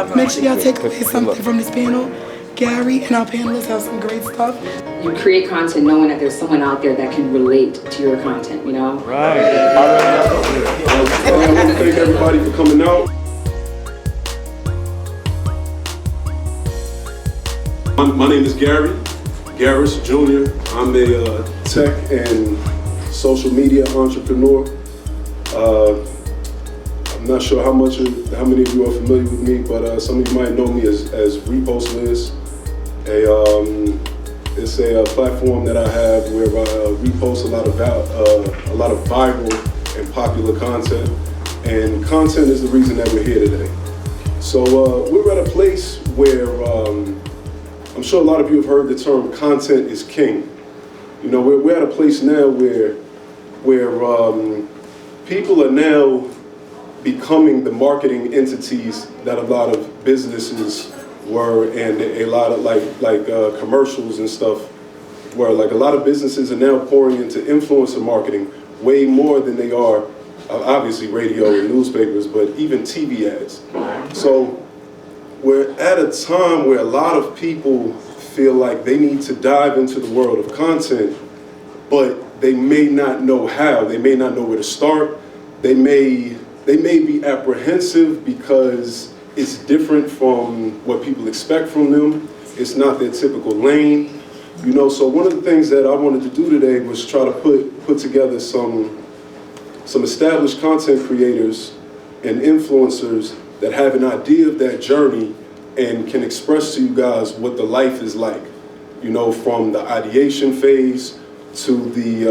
Make sure y'all take away something from this panel. Gary and our panelists have some great stuff. You create content knowing that there's someone out there that can relate to your content, you know? Right. I want to thank everybody for coming out. My name is Gary Garris Jr. I'm a tech and social media entrepreneur. I'm not sure how many of you are familiar with me, but some of you might know me as Repost Liz. It's a platform that I have where I repost a lot of viral and popular content, and content is the reason that we're here today. So we're at a place where I'm sure a lot of you have heard the term content is king. You know, we're at a place now where people are now becoming the marketing entities that a lot of businesses were, and a lot of like commercials and stuff were. Like a lot of businesses are now pouring into influencer marketing way more than they are obviously radio and newspapers, but even TV ads. So we're at a time where a lot of people feel like they need to dive into the world of content, but they may not know how. They may not know where to start. They may be apprehensive because it's different from what people expect from them. It's not their typical lane. You know, so one of the things that I wanted to do today was try to put together some established content creators and influencers that have an idea of that journey and can express to you guys what the life is like. You know, from the ideation phase to the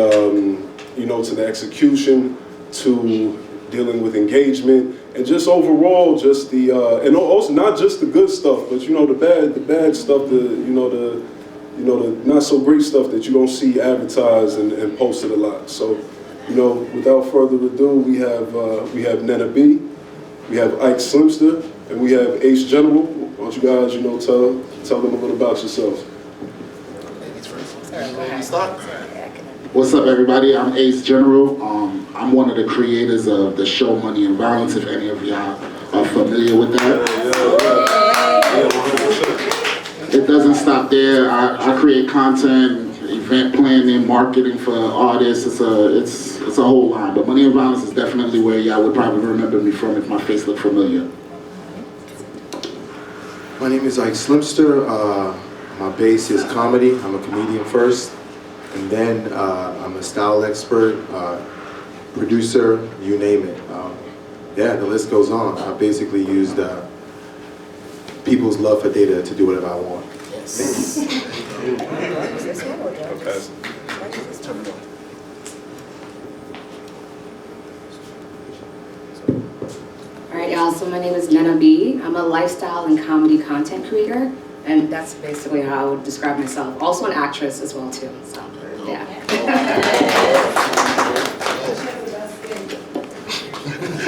to the execution, to dealing with engagement, and just overall, just the and also not just the good stuff, but you know the bad stuff, the not so great stuff that you don't see advertised and posted a lot. So, you know, without further ado, we have Nana B, we have Ike Slimster, and we have Ace General. Why don't you guys, tell them a little about yourselves. What's up, everybody? I'm Ace General. I'm one of the creators of the show Money and Violence, if any of y'all are familiar with that. It doesn't stop there. I create content, event planning, marketing for artists. It's a whole line. But Money and Violence is definitely where y'all would probably remember me from if my face looked familiar. My name is Ike Slimster. My base is comedy. I'm a comedian first. And then I'm a style expert, producer, you name it. Yeah, the list goes on. I basically used people's love for data to do whatever I want. Yes. All right, y'all, so my name is Nana B. I'm a lifestyle and comedy content creator, and that's basically how I would describe myself. Also an actress as well, too, so. Yeah.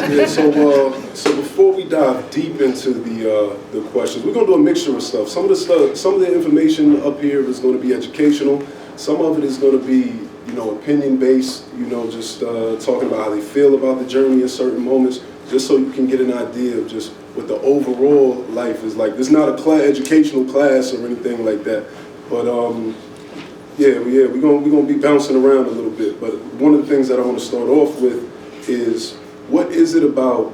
Yeah, so before we dive deep into the questions, we're gonna do a mixture of stuff. Some of the information up here is going to be educational. Some of it is going to be, opinion based. Just talking about how they feel about the journey in certain moments, just so you can get an idea of just what the overall life is like. This is not a educational class or anything like that, but we're gonna be bouncing around a little bit. But one of the things that I want to start off with is, what is it about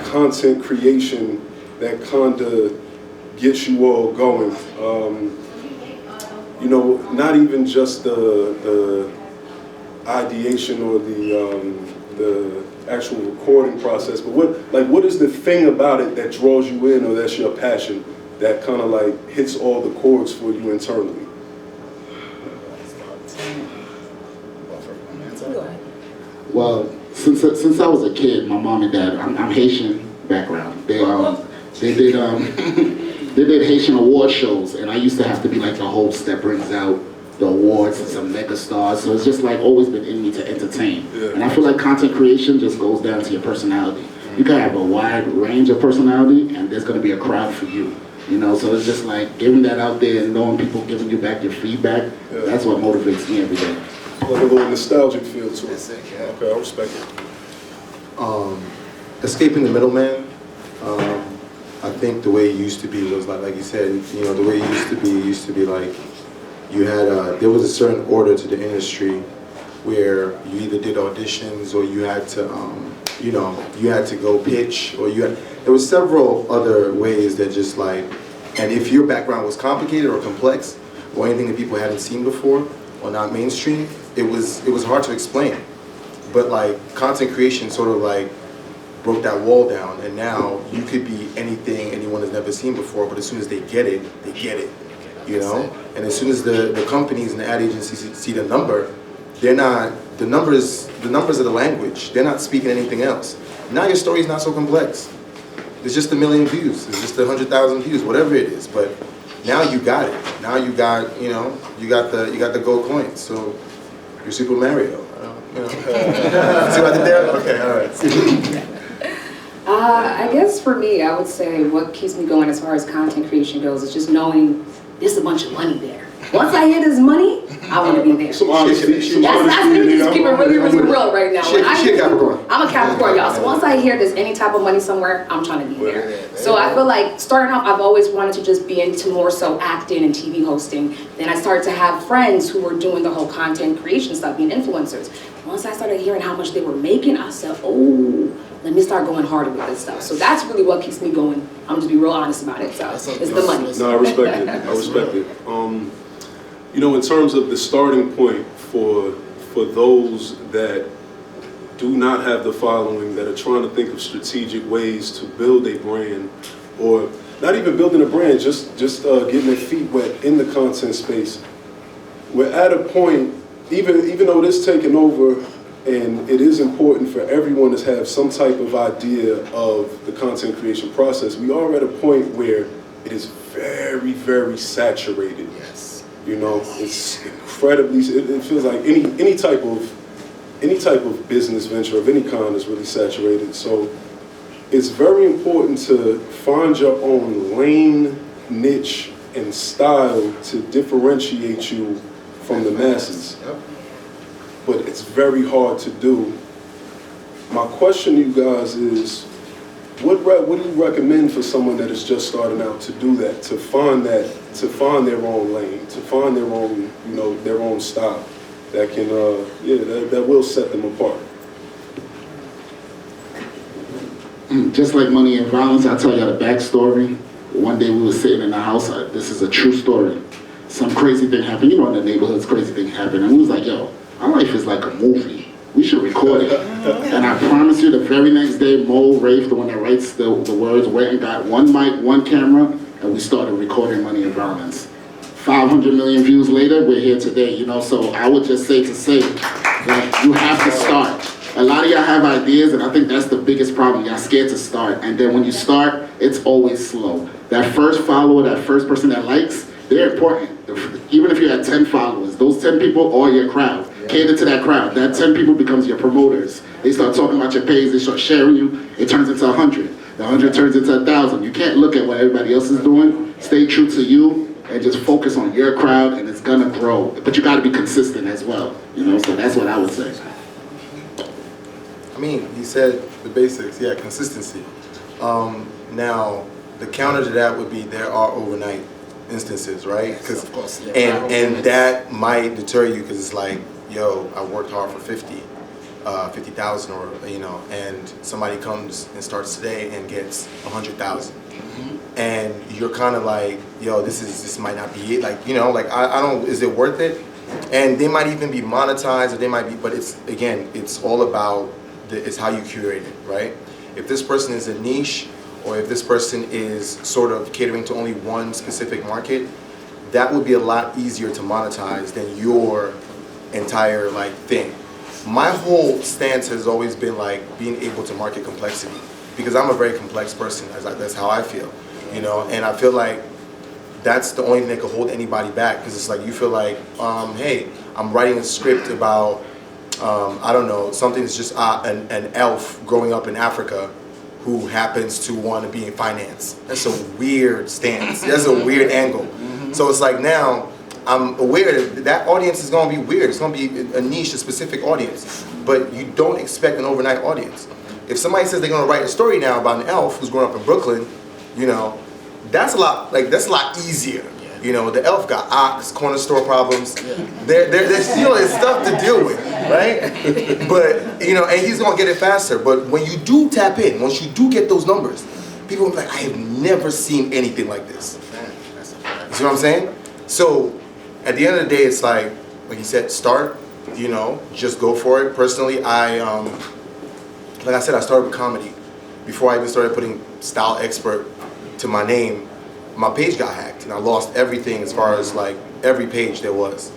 content creation that kind of gets you all going? Not even just the ideation or the actual recording process, but what is the thing about it that draws you in, or that's your passion, that kind of like hits all the chords for you internally? Well, since I was a kid, my mom and dad, I'm Haitian background. They did they did Haitian award shows, and I used to have to be like the host that brings out the awards and some mega stars. So it's just like always been in me to entertain. Yeah. And I feel like content creation just goes down to your personality. You can have a wide range of personality, and there's going to be a crowd for you. So it's just like giving that out there and knowing people giving you back your feedback. Yeah. That's what motivates me every day. Like a little nostalgic feel to it. Okay, I respect it. Escaping the middleman. I think the way it used to be was like you said, you know, the way it used to be like you had there was a certain order to the industry where you either did auditions or you had to you know, you had to go pitch, or there was several other ways that just like, and if your background was complicated or complex or anything that people hadn't seen before or not mainstream, it was hard to explain. But like content creation sort of like broke that wall down, and now you could be anything anyone has never seen before, but as soon as they get it, you know? And as soon as the companies and the ad agencies see the number, they're not, the numbers are the language. They're not speaking anything else. Now your story's not so complex. It's just 1 million views. It's just 100,000 views, whatever it is. But now you got it. Now you got, you know, you got the gold coins. So you're Super Mario. You know. See what I did there? Okay, all right. I guess for me, I would say what keeps me going as far as content creation goes is just knowing there's a bunch of money there. Once I hear this money, I want to be there. Some honesty. That's me just keep it really, really real right now. When She a Capricorn. I'm a Capricorn, y'all. So once I hear there's any type of money somewhere, I'm trying to be there. So I feel like starting off, I've always wanted to just be into more so acting and TV hosting. Then I started to have friends who were doing the whole content creation stuff, being influencers. Once I started hearing how much they were making, I said, oh, let me start going harder with this stuff. So that's really what keeps me going. I'm just be real honest about it. So it's the money. No, I respect it. I respect it. You know, in terms of the starting point for those that do not have the following, that are trying to think of strategic ways to build a brand, or not even building a brand, just getting their feet wet in the content space. We're at a point, even though it is taking over, and it is important for everyone to have some type of idea of the content creation process, we are at a point where it is very, very saturated. Yes. You know, it's incredibly, it feels like any type of business venture of any kind is really saturated. So it's very important to find your own lane, niche, and style to differentiate you from the masses. But it's very hard to do. My question to you guys is, what do you recommend for someone that is just starting out to do that, to find their own lane, to find their own, you know, their own style that can, that will set them apart? Just like Money and Violence, I'll tell you the backstory. One day we were sitting in the house, this is a true story. Some crazy thing happened, you know, in the neighborhoods, crazy thing happened, and we was like, yo, our life is like a movie. We should record it. And I promise you, the very next day, Mo, Rafe, the one that writes the words, went and got one mic, one camera, and we started recording Money and Violence. 500 million views later, we're here today, you know, so I would just say that you have to start. A lot of y'all have ideas, and I think that's the biggest problem. Y'all scared to start, and then when you start, it's always slow. That first follower, that first person that likes, they're important. Even if you had 10 followers, those 10 people are your crowd. Cater to that crowd. That 10 people becomes your promoters. They start talking about your page, they start sharing you, it turns into 100. The 100 turns into 1,000. You can't look at what everybody else is doing. Stay true to you and just focus on your crowd, and it's gonna grow. But you gotta be consistent as well, you know, so that's what I would say. I mean, he said the basics, yeah, consistency. Now, the counter to that would be there are overnight instances, right? Yes, of course. And that might deter you because it's like, yo, I worked hard for 50,000, or you know, and somebody comes and starts today and gets 100,000, and you're kind of like, yo, this might not be it. Like, you know, like I don't, is it worth it? And they might even be monetized, or they might be, but it's, again, it's all about it's how you curate it, right? If this person is a niche, or if this person is sort of catering to only one specific market, that would be a lot easier to monetize than your entire like thing. My whole stance has always been like being able to market complexity, because I'm a very complex person. That's how I feel, you know. And I feel like that's the only thing that could hold anybody back, because it's like you feel like, hey, I'm writing a script about, I don't know, something that's just an elf growing up in Africa who happens to want to be in finance. That's a weird stance. That's a weird angle. So it's like now, I'm aware that audience is going to be weird. It's going to be a niche, a specific audience. But you don't expect an overnight audience. If somebody says they're going to write a story now about an elf who's growing up in Brooklyn, You know, that's a lot easier. You know, the Elf got ox, corner store problems. There's stuff to deal with, right? But, you know, and he's gonna get it faster. But when you do tap in, once you do get those numbers, people will be like, I have never seen anything like this. You see what I'm saying? So, at the end of the day, it's like you said, start, you know, just go for it. Personally, like I said, I started with comedy. Before I even started putting Style Expert to my name, my page got hacked and I lost everything as far as like every page there was.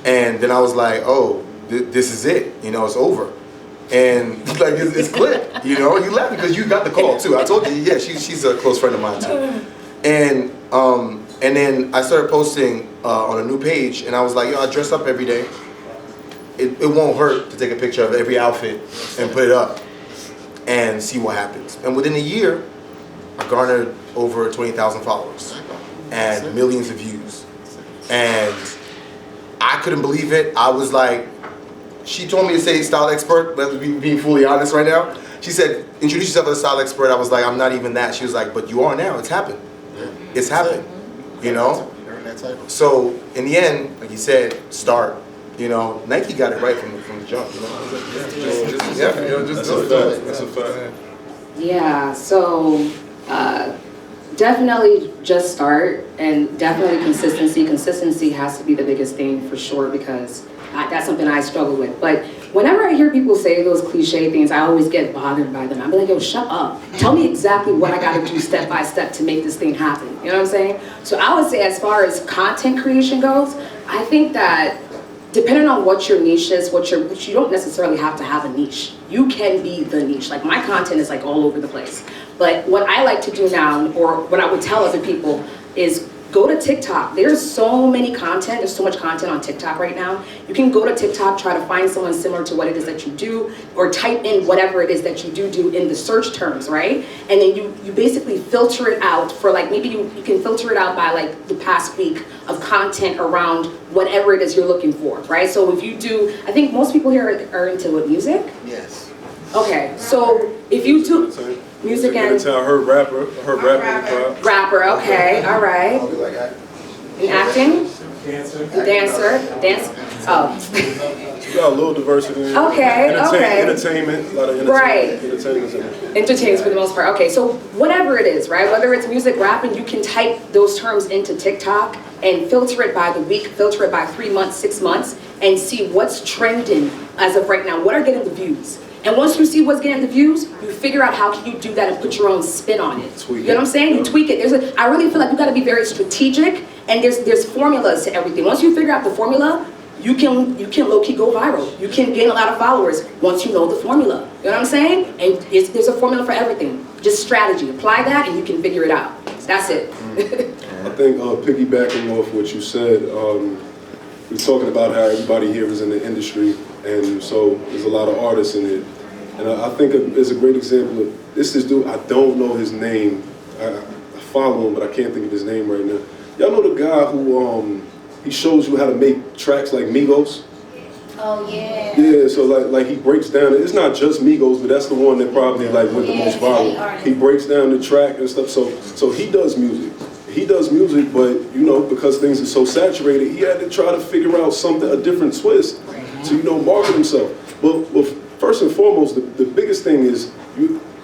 And then I was like, oh, this is it, you know, it's over. And like it's clipped, you know, you laugh because you got the call too. I told you, yeah, she's a close friend of mine too. And then I started posting on a new page and I was like, yo, I dress up every day. It won't hurt to take a picture of every outfit and put it up and see what happens. And within a year, I garnered over 20,000 followers and millions of views. And I couldn't believe it. I was like, she told me to say Style Expert, but being fully honest right now. She said, introduce yourself as a Style Expert. I was like, I'm not even that. She was like, but you are now, it's happened. It's happened, you know? So in the end, like you said, start. You know, Nike got it right from the jump, you know? Just do it. That's a fact. Yeah, so definitely just start, and definitely consistency. Consistency has to be the biggest thing for sure, because that's something I struggle with. But whenever I hear people say those cliche things, I always get bothered by them. I'm like, yo, shut up. Tell me exactly what I gotta do step by step to make this thing happen. You know what I'm saying? So I would say, as far as content creation goes, I think that depending on what your niche is, which you don't necessarily have to have a niche. You can be the niche. Like, my content is like all over the place. But what I like to do now, or what I would tell other people, is go to TikTok. There's so many content, there's so much content on TikTok right now. You can go to TikTok, try to find someone similar to what it is that you do, or type in whatever it is that you do in the search terms, right? And then you basically filter it out for, like, maybe you can filter it out by like the past week of content around whatever it is you're looking for, right? So if you do, I think most people here are into what, music? Yes. Okay, so if you do music and her rapper. Rapper, okay, all right. And acting? Dancer. Oh. You got a little diversity. Okay. Entertainment, a lot of entertainment. Right. Entertainers in it. Entertains for the most part. Okay, so whatever it is, right? Whether it's music, rapping, you can type those terms into TikTok and filter it by the week, filter it by 3 months, 6 months, and see what's trending as of right now. What are getting the views? And once you see what's getting the views, you figure out how can you do that and put your own spin on it. Tweak you know what I'm saying? You tweak it. I really feel like you got to be very strategic, and there's formulas to everything. Once you figure out the formula, you can low-key go viral. You can gain a lot of followers once you know the formula. You know what I'm saying? And there's a formula for everything. Just strategy. Apply that, and you can figure it out. That's it. I think piggybacking off what you said, we're talking about how everybody here is in the industry, and so there's a lot of artists in it. And I think it's a great example of this dude. I don't know his name. I follow him, but I can't think of his name right now. Y'all know the guy who he shows you how to make tracks like Migos? Oh yeah. Yeah, so like he breaks down. It's not just Migos, but that's the one that probably like went the most viral. He breaks down the track and stuff. So he does music. He does music, but you know, because things are so saturated, he had to try to figure out a different twist to market himself. But first and foremost, the biggest thing is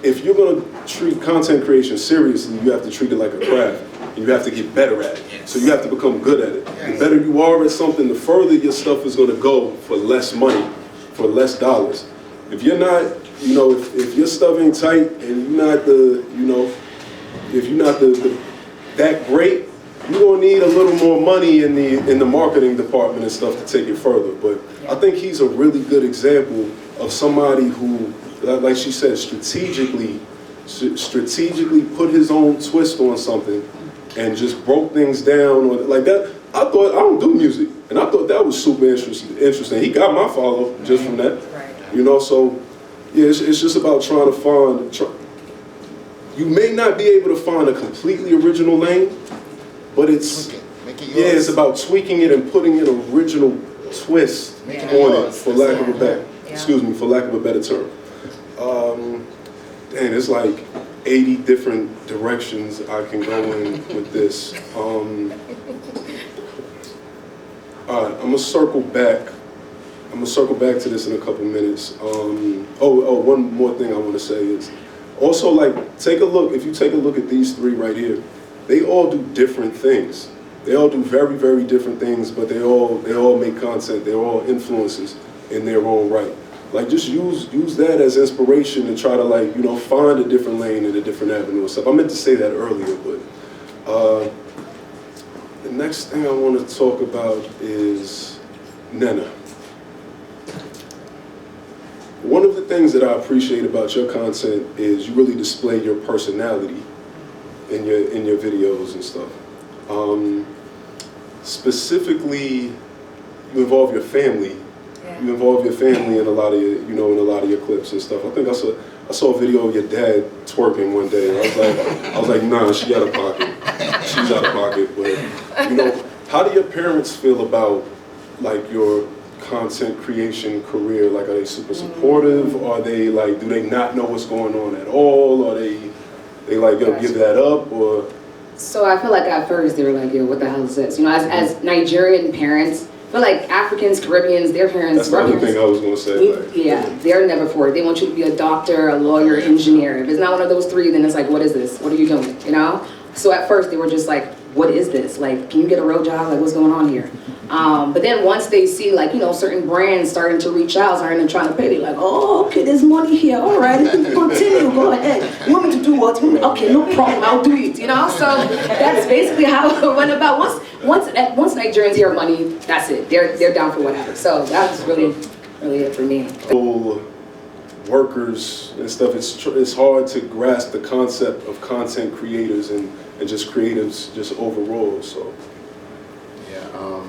if you're gonna treat content creation seriously, you have to treat it like a craft, and you have to get better at it. So you have to become good at it. The better you are at something, the further your stuff is gonna go for less money, for less dollars. If you're not, if your stuff ain't tight and you're not if you're not that great, you're gonna need a little more money in the marketing department and stuff to take it further. But I think he's a really good example of somebody who, like she said, strategically put his own twist on something and just broke things down like that. I don't do music, and I thought that was super interesting. He got my follow just from that. So yeah, it's just about trying to you may not be able to find a completely original lane, but it's about tweaking it and putting an original twist on it, for lack of a better term. And it's like 80 different directions I can go in with this. All right, I'm gonna circle back. I'm gonna circle back to this in a couple minutes. One more thing I want to say is also, like, take a look. If you take a look at these three right here, they all do different things. They all do very, very different things, but they all make content. They're all influences in their own right. Like, just use that as inspiration and try to, like, you know, find a different lane and a different avenue and stuff. I meant to say that earlier, but the next thing I want to talk about is Nena. One of the things that I appreciate about your content is you really display your personality in your videos and stuff. Specifically, you involve your family. Yeah. You involve your family in a lot of your, you know, in a lot of your clips and stuff. I think I saw a video of your dad twerking one day. And I was like, nah, she out of pocket. She's out of pocket. But you know, how do your parents feel about, like, your content creation career? Like, are they super supportive? Or are they like, do they not know what's going on at all? Or they like, yo, give that up? Or So I feel like at first they were like, yo, what the hell is this? You know, as Nigerian parents, I feel like Africans, Caribbeans, their parents, that's the other thing I was gonna say. Like, yeah, they're never for it. They want you to be a doctor, a lawyer, engineer. If it's not one of those three, then it's like, what is this? What are you doing? You know? So at first they were just like, what is this? Like, can you get a real job? Like, what's going on here? But then once they see, like, you know, certain brands starting to reach out, starting to try to pay, they're like, oh, okay, there's money here. All right, continue, go ahead. You want me to do what? Okay, no problem, I'll do it, you know? So that's basically how it went about. Once Nigerians hear money, that's it. They're down for whatever. So that's really it for me. Workers and stuff, it's hard to grasp the concept of content creators and just creatives just overall. So Yeah,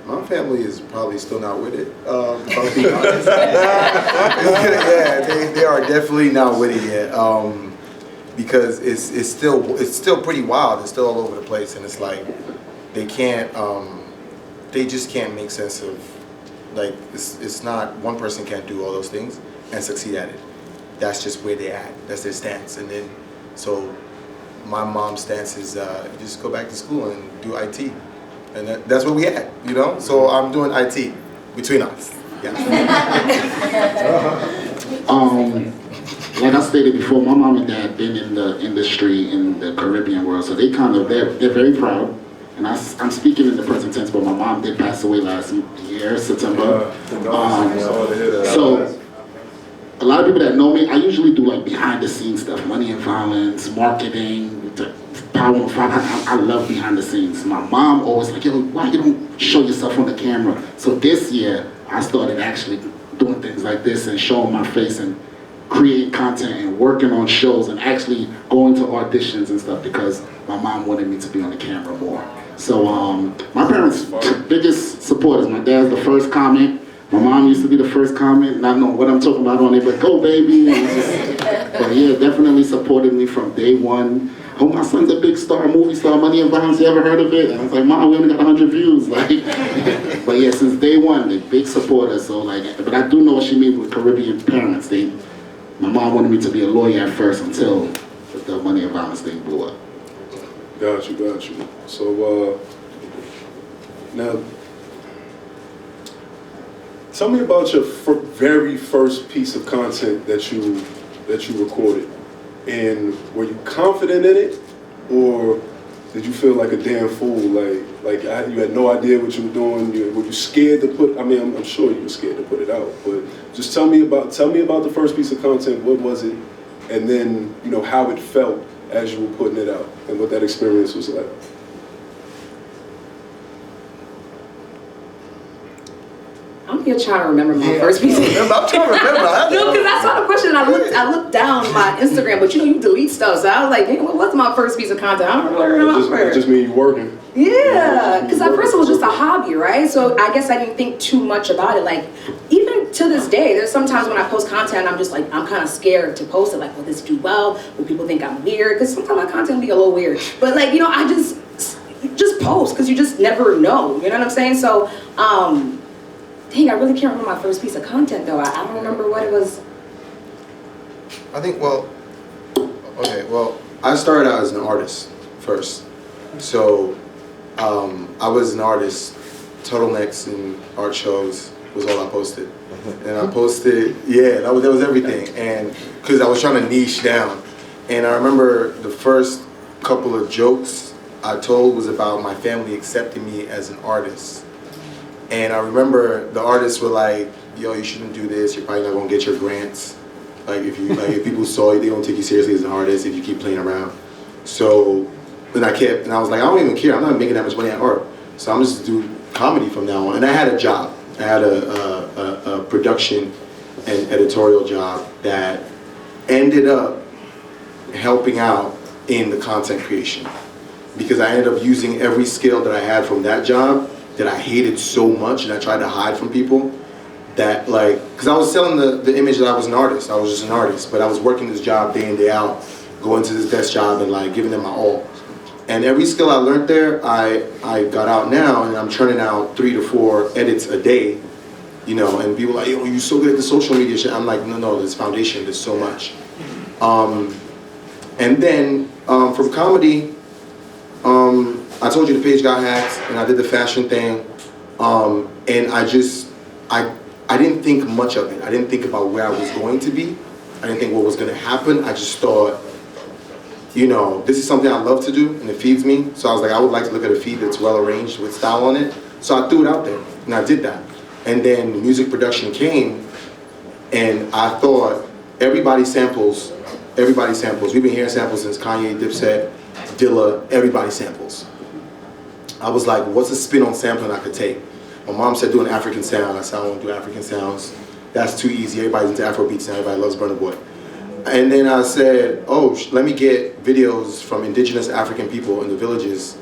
my family is probably still not with it. If I'll be honest. Yeah, they are definitely not with it yet. Because it's still pretty wild. It's still all over the place, and it's like they just can't make sense of, like, it's not, one person can't do all those things and succeed at it. That's just where they're at. That's their stance. And then, so my mom's stance is just go back to school and do IT. And that's what we had, you know? So I'm doing IT between us. Yeah. Like I stated before, my mom and dad been in the industry in the Caribbean world, so they're very proud. And I'm speaking in the present tense, but my mom did pass away last year, September. So a lot of people that know me, I usually do like behind the scenes stuff, money and violence, marketing, power and finance. I love behind the scenes. My mom always like, yo, why you don't show yourself on the camera? So this year, I started actually doing things like this and showing my face and creating content and working on shows and actually going to auditions and stuff because my mom wanted me to be on the camera more. So my parents' biggest supporters. My dad's the first comment. My mom used to be the first comment, not knowing what I'm talking about on it, but go baby. But yeah, definitely supported me from day one. Oh, my son's a big star, movie star, Money and Violence, you ever heard of it? And I was like, Mom, we only got 100 views. Like, but yeah, since day one, they're big supporters. So like, but I do know what she means with Caribbean parents. My mom wanted me to be a lawyer at first until the Money and Violence thing blew up. Got you. So now, tell me about your very first piece of content that you recorded, and were you confident in it, or did you feel like a damn fool? Like you had no idea what you were doing. Were you scared to put? I mean, I'm sure you were scared to put it out, but just tell me about the first piece of content. What was it, and then you know how it felt as you were putting it out, and what that experience was like. I'm here trying to remember my first piece of I'm trying to remember. No, because I saw the question and I looked down my Instagram, but you know you delete stuff, so I was like, damn, what's my first piece of content? I don't remember. It just mean you working. Yeah, because at first it was just a hobby, right? So I guess I didn't think too much about it. Like, even to this day, there's sometimes when I post content, I'm just like, I'm kind of scared to post it. Like, will this do well? Will people think I'm weird? Because sometimes my content be a little weird. But like, you know, I just post because you just never know. You know what I'm saying? So, dang, I really can't remember my first piece of content though. I don't remember what it was. I think, well, okay, Well, I started out as an artist first. So I was an artist. Turtlenecks and art shows was all I posted. And I posted, yeah, that was everything. And because I was trying to niche down. And I remember the first couple of jokes I told was about my family accepting me as an artist. And I remember the artists were like, yo, you shouldn't do this, you're probably not gonna get your grants. Like if if people saw you, they don't take you seriously as an artist if you keep playing around. So then I was like, I don't even care, I'm not making that much money at art. So I'm just do comedy from now on. And I had a job. I had a production and editorial job that ended up helping out in the content creation. Because I ended up using every skill that I had from that job that I hated so much and I tried to hide from people. That like, because I was selling the image that I was an artist. I was just an artist, but I was working this job day in, day out, going to this desk job and like giving them my all. And every skill I learned there, I got out now and I'm churning out 3 to 4 edits a day, you know, and people are like, yo, you're so good at the social media shit. I'm like, no, there's foundation, there's so much. And then from comedy, I told you the page got hacked and I did the fashion thing. And I didn't think much of it. I didn't think about where I was going to be. I didn't think what was gonna happen. I just thought, you know, this is something I love to do and it feeds me. So I was like, I would like to look at a feed that's well arranged with style on it. So I threw it out there and I did that. And then music production came and I thought everybody samples. We've been hearing samples since Kanye, Dipset, Dilla, everybody samples. I was like, what's a spin on sampling I could take? My mom said do an African sound. I said, I don't want to do African sounds. That's too easy. Everybody's into Afro beats now. Everybody loves Burna Boy. And then I said, oh, let me get videos from indigenous African people in the villages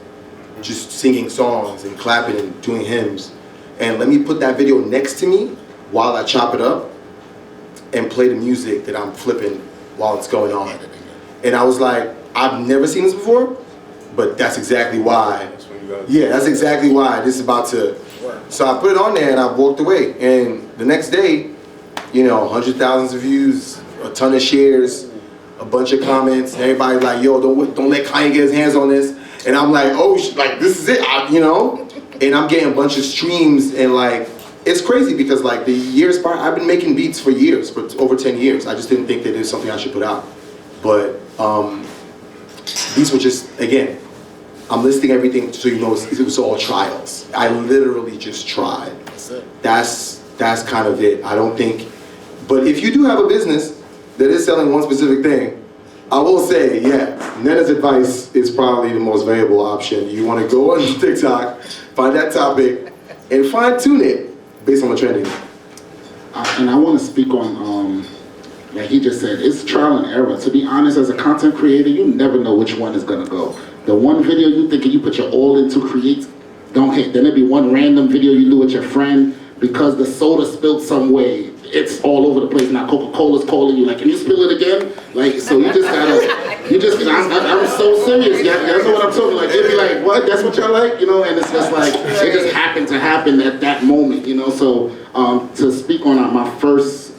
just singing songs and clapping and doing hymns. And let me put that video next to me while I chop it up and play the music that I'm flipping while it's going on. And I was like, I've never seen this before, but that's exactly why. Yeah, that's exactly why this is about to. So I put it on there and I walked away. And the next day, you know, hundreds of thousands of views, a ton of shares, a bunch of comments, and everybody's like, yo, don't let Kanye get his hands on this. And I'm like, oh, like this is it, you know? And I'm getting a bunch of streams and like, it's crazy because like the years prior, I've been making beats for years, for over 10 years. I just didn't think that it was something I should put out. But these were just, again, I'm listing everything so you know it was all trials. I literally just tried. That's it. That's kind of it. I don't think, but if you do have a business that is selling one specific thing, I will say, yeah, Nena's advice is probably the most valuable option. You want to go on TikTok, find that topic, and fine tune it based on the trending. And I want to speak on, like he just said, it's trial and error. To be honest, as a content creator, you never know which one is going to go. The one video you think you put your all into create, don't hit. Then there'll be one random video you do with your friend because the soda spilled some way. It's all over the place. Now Coca-Cola's calling you like, can you spill it again? Like, so you just gotta, I'm so serious. Yeah, that's what I'm talking. Like, they'd be like, what? That's what y'all like? You know, and it's just like, it just happened to happen at that moment, you know? So to speak on my first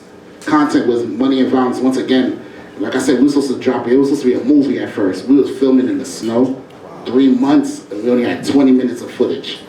content was Money and Violence. Once again, like I said, we were supposed to drop it. It was supposed to be a movie at first. We was filming in the snow, 3 months, and we only had 20 minutes of footage.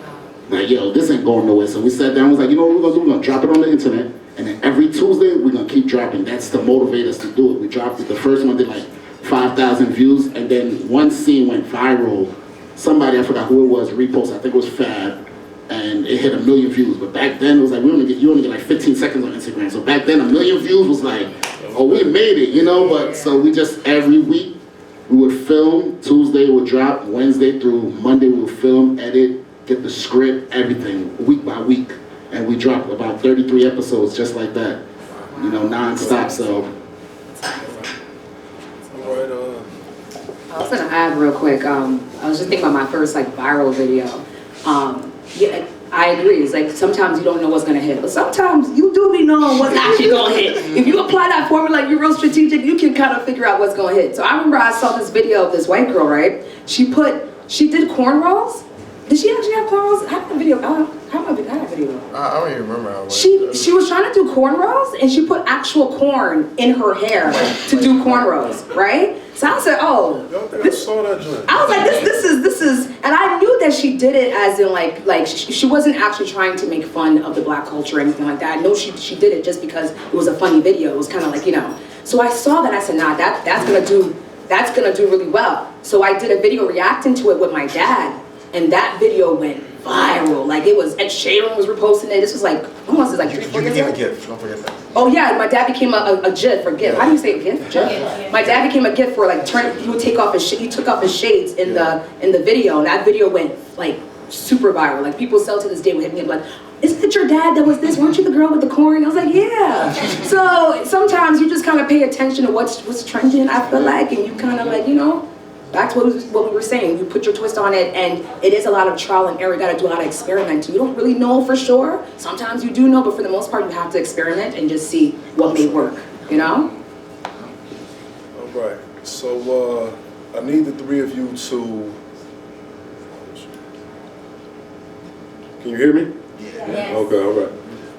Like, yo, this ain't going nowhere. So we sat down and was like, you know what we're gonna do? We're gonna drop it on the internet, and then every Tuesday, we're gonna keep dropping. That's to motivate us to do it. We dropped it. The first one did like 5,000 views, and then one scene went viral. Somebody, I forgot who it was, reposted, I think it was Fab, and it hit 1 million views. But back then, it was like, you only get like 15 seconds on Instagram. So back then, 1 million views was like, oh, we made it, you know? But so we just, every week, we would film. Tuesday would drop, Wednesday through Monday we would film, edit, get the script, everything, week by week. And we dropped about 33 episodes just like that, you know, non-stop, so. I was gonna add real quick, I was just thinking about my first like viral video. Yeah, I agree, it's like sometimes you don't know what's gonna hit, but sometimes you do be knowing what's actually gonna hit. If you apply that formula, you're real strategic, you can kind of figure out what's gonna hit. So I remember I saw this video of this white girl, right? She did cornrows. Did she actually have cornrows? I have a video. I have a video. I don't even remember how. She was trying to do cornrows, and she put actual corn in her hair to do cornrows, right? So I said, oh, Yo, I think I saw that joint. I was like, this is, and I knew that she did it as in like she wasn't actually trying to make fun of the black culture or anything like that. I know she did it just because it was a funny video. It was kind of like, you know. So I saw that, I said, nah, that's gonna do really well. So I did a video reacting to it with my dad, and that video went viral. Like it was, Ed Sheeran was reposting it. This was like, almost like 3-4 You years became ago. a gift, don't forget that. Oh yeah, my dad became a GIF or GIF. How do you say GIF? GIF. My dad became a GIF for like he would take off he took off his shades in the video, and that video went like super viral. Like people still to this day would hit me up like, isn't it your dad that was this? Weren't you the girl with the corn? I was like, yeah. So sometimes you just kind of pay attention to what's trending, I feel like, and you kind of like, you know, back to what we were saying, you put your twist on it, and it is a lot of trial and error. You gotta do a lot of experimenting. You don't really know for sure. Sometimes you do know, but for the most part, you have to experiment and just see what may work, you know? All right. So I need the three of you to. Can you hear me? Yes. Okay. All right.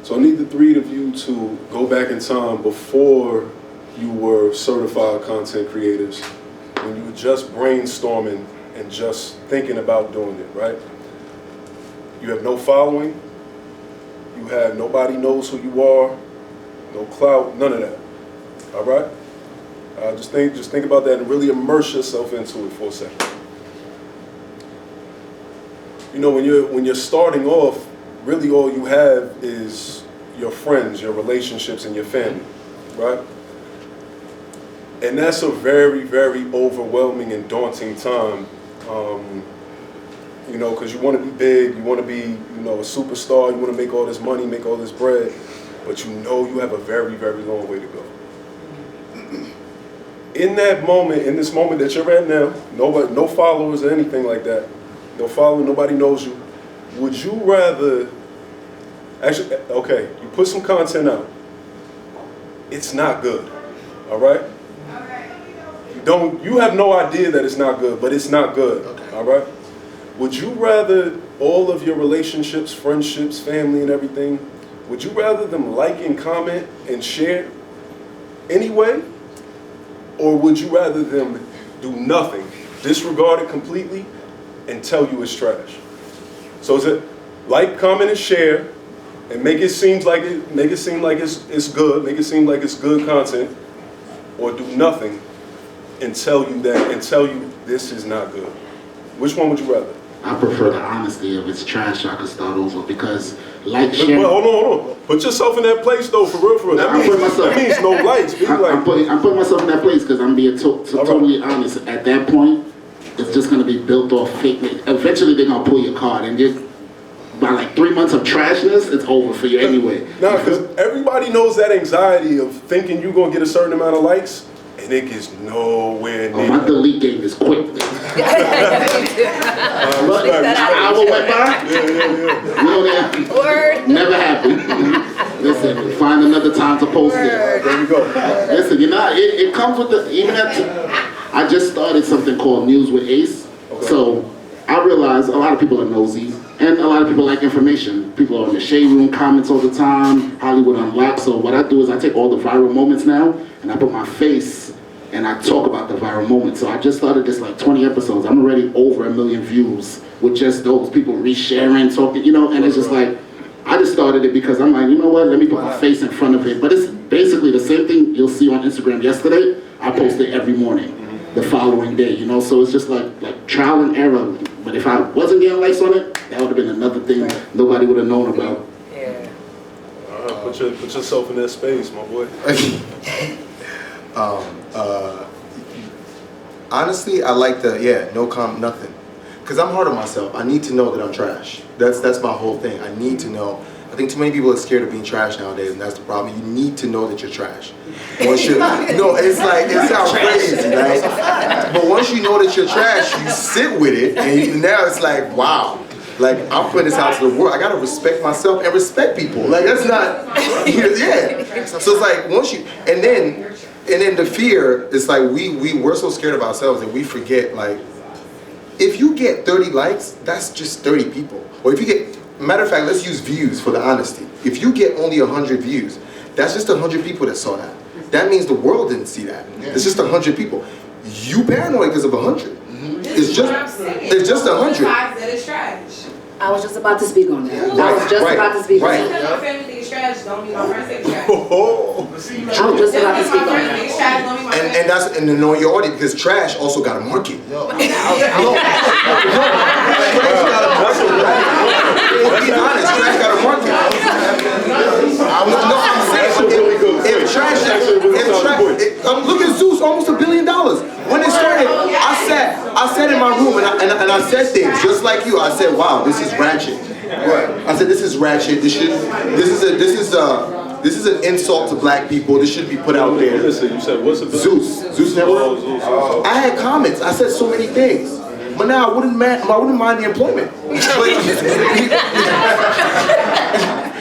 So I need the three of you to go back in time before you were certified content creators, when you were just brainstorming and just thinking about doing it, right? You have no following. You have nobody knows who you are. No clout. None of that. All right. Just think about that and really immerse yourself into it for a second. You know, when you're starting off, really all you have is your friends, your relationships, and your family, right? And that's a very, very overwhelming and daunting time, you know, because you want to be big, you want to be, you know, a superstar, you want to make all this money, make all this bread, but you know you have a very, very long way to go. In that moment, in this moment that you're at now, nobody, no followers or anything like that, no following, nobody knows you, would you rather, actually, okay, you put some content out, it's not good, all right? You have no idea that it's not good, but it's not good, all right? Would you rather all of your relationships, friendships, family and everything, would you rather them like and comment and share anyway? Or would you rather them do nothing, disregard it completely, and tell you it's trash? So is it like, comment, and share, and make it seem like it's good, make it seem like it's good content, or do nothing and tell you this is not good? Which one would you rather? I prefer the honesty of it's trash, I can start over, because like sharing... But hold on. Put yourself in that place though, for real. No, That means no lights. I'm putting myself in that place because I'm being totally honest. At that point, it's just going to be built off fake. Eventually, they're going to pull your card, and just by like 3 months of trashness, it's over for you anyway. No, because everybody knows that anxiety of thinking you're going to get a certain amount of likes, and it gets nowhere near. Oh, my delete game is quick. Hour went by. Yeah. You know that? Word. Never happened. Listen, find another time to post it. There you go. Listen, you know, it comes with the, even at, I just started something called News with Ace. Okay. So I realize a lot of people are nosy and a lot of people like information. People are in the shade room comments all the time, Hollywood Unlocked. So what I do is I take all the viral moments now and I put my face and I talk about the viral moments. So I just started this like 20 episodes. I'm already over 1 million views with just those people resharing, talking, you know, and it's just like, I just started it because I'm like, you know what, let me put my face in front of it. But it's basically the same thing you'll see on Instagram yesterday. I post it every morning, the following day, you know? So it's just like trial and error. But if I wasn't getting likes on it, that would have been another thing nobody would have known about. Yeah. Put yourself in that space, my boy. Honestly, I like the, no comment, nothing. Because I'm hard on myself. I need to know that I'm trash. That's my whole thing. I need to know. I think too many people are scared of being trash nowadays, and that's the problem. You need to know that you're trash. Once you, no, it's like, it sounds crazy, right? But once you know that you're trash, you sit with it, and now it's like, wow. Like, I'm putting this out to the world. I gotta respect myself and respect people. Like, that's not, yeah. So it's like, once you, and then the fear, it's like we're so scared of ourselves that we forget, like, if you get 30 likes, that's just 30 people. Or if you get, matter of fact, let's use views for the honesty. If you get only 100 views, that's just 100 people that saw that. That means the world didn't see that. It's just 100 people. you paranoid because of 100. It's just 100. That is trash. I was just about to speak on that. I was just about to speak on that. Because my family think it's trash, don't mean my friends think it's trash. Oh, I was just about to speak on My friends think that. it's trash, don't mean my friends. and that's and to know your audience because trash also got a market. Be honest, trash got a market. I'm saying if trash, look at Zeus, almost $1 billion. When it started, I sat in my room and I said things just like you. I said, wow, this is ratchet. I said, this is ratchet. This is an insult to black people. This should be put out there. Listen, you said what's a Zeus Network. Oh, Zeus. Oh. I had comments. I said so many things. But now I wouldn't mind the employment.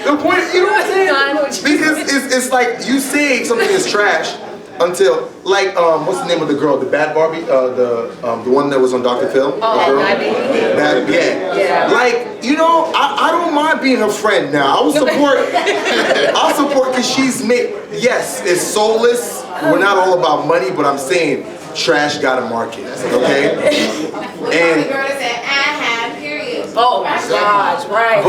The point, you know what I'm saying? Because it's like you saying something is trash until like what's the name of the girl? The bad Barbie, the one that was on Dr. Phil. Bad, yeah. Like I don't mind being her friend now. I'll support because she's made. Yes, it's soulless. We're not all about money, but I'm saying trash got a market. Okay. And the girl that said, I have periods. Oh my gosh, right.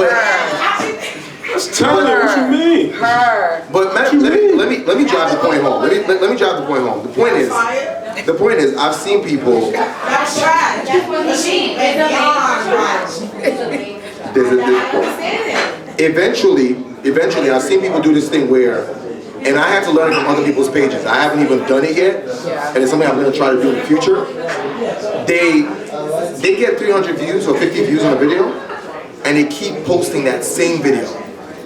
Tell her what you mean. Her. But let me drive the point home. Let me drive the point home. The point is, I've seen people. That's trash. That's what the sheep. It's Eventually, I've seen people do this thing where, and I have to learn it from other people's pages. I haven't even done it yet, and it's something I'm going to try to do in the future. They get 300 views or 50 views on a video, and they keep posting that same video.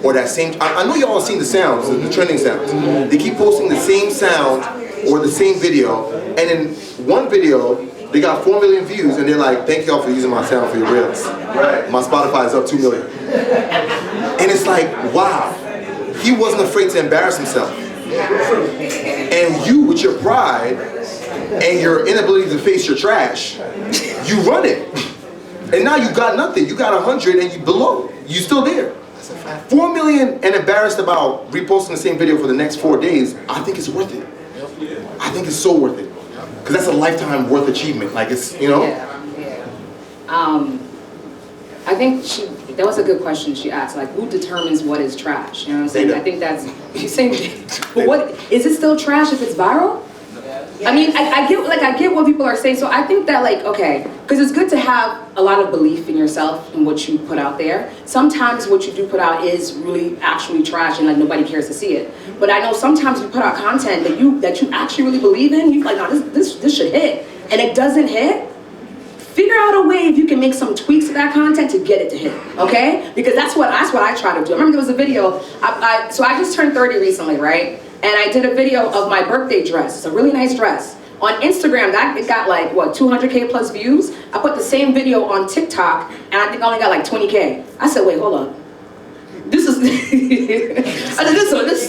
Or that same, I know y'all have seen the sounds, the trending sounds. They keep posting the same sound or the same video, and in one video, they got 4 million views, and they're like, thank y'all for using my sound for your reels. Right. My Spotify is up 2 million. And it's like, wow, he wasn't afraid to embarrass himself. And you, with your pride, and your inability to face your trash, you run it. And now you got nothing, you got 100 and you below, you still there. 4 million and embarrassed about reposting the same video for the next 4 days, I think it's worth it. I think it's so worth it. Because that's a lifetime worth achievement. Like it's, Yeah. I think that was a good question she asked. Like, who determines what is trash? You know what I'm saying? I think that's, you're saying, but what, is it still trash if it's viral? I mean, I get what people are saying. So I think that okay, because it's good to have a lot of belief in yourself and what you put out there. Sometimes what you do put out is really actually trash and nobody cares to see it. But I know sometimes you put out content that you actually really believe in. You're like, no, this should hit, and it doesn't hit. Figure out a way if you can make some tweaks to that content to get it to hit, okay? Because that's what I try to do. I remember there was a video. So I just turned 30 recently, right? And I did a video of my birthday dress. It's a really nice dress. On Instagram, it got 200K plus views. I put the same video on TikTok, and I think I only got 20K. I said, wait, hold up. This is this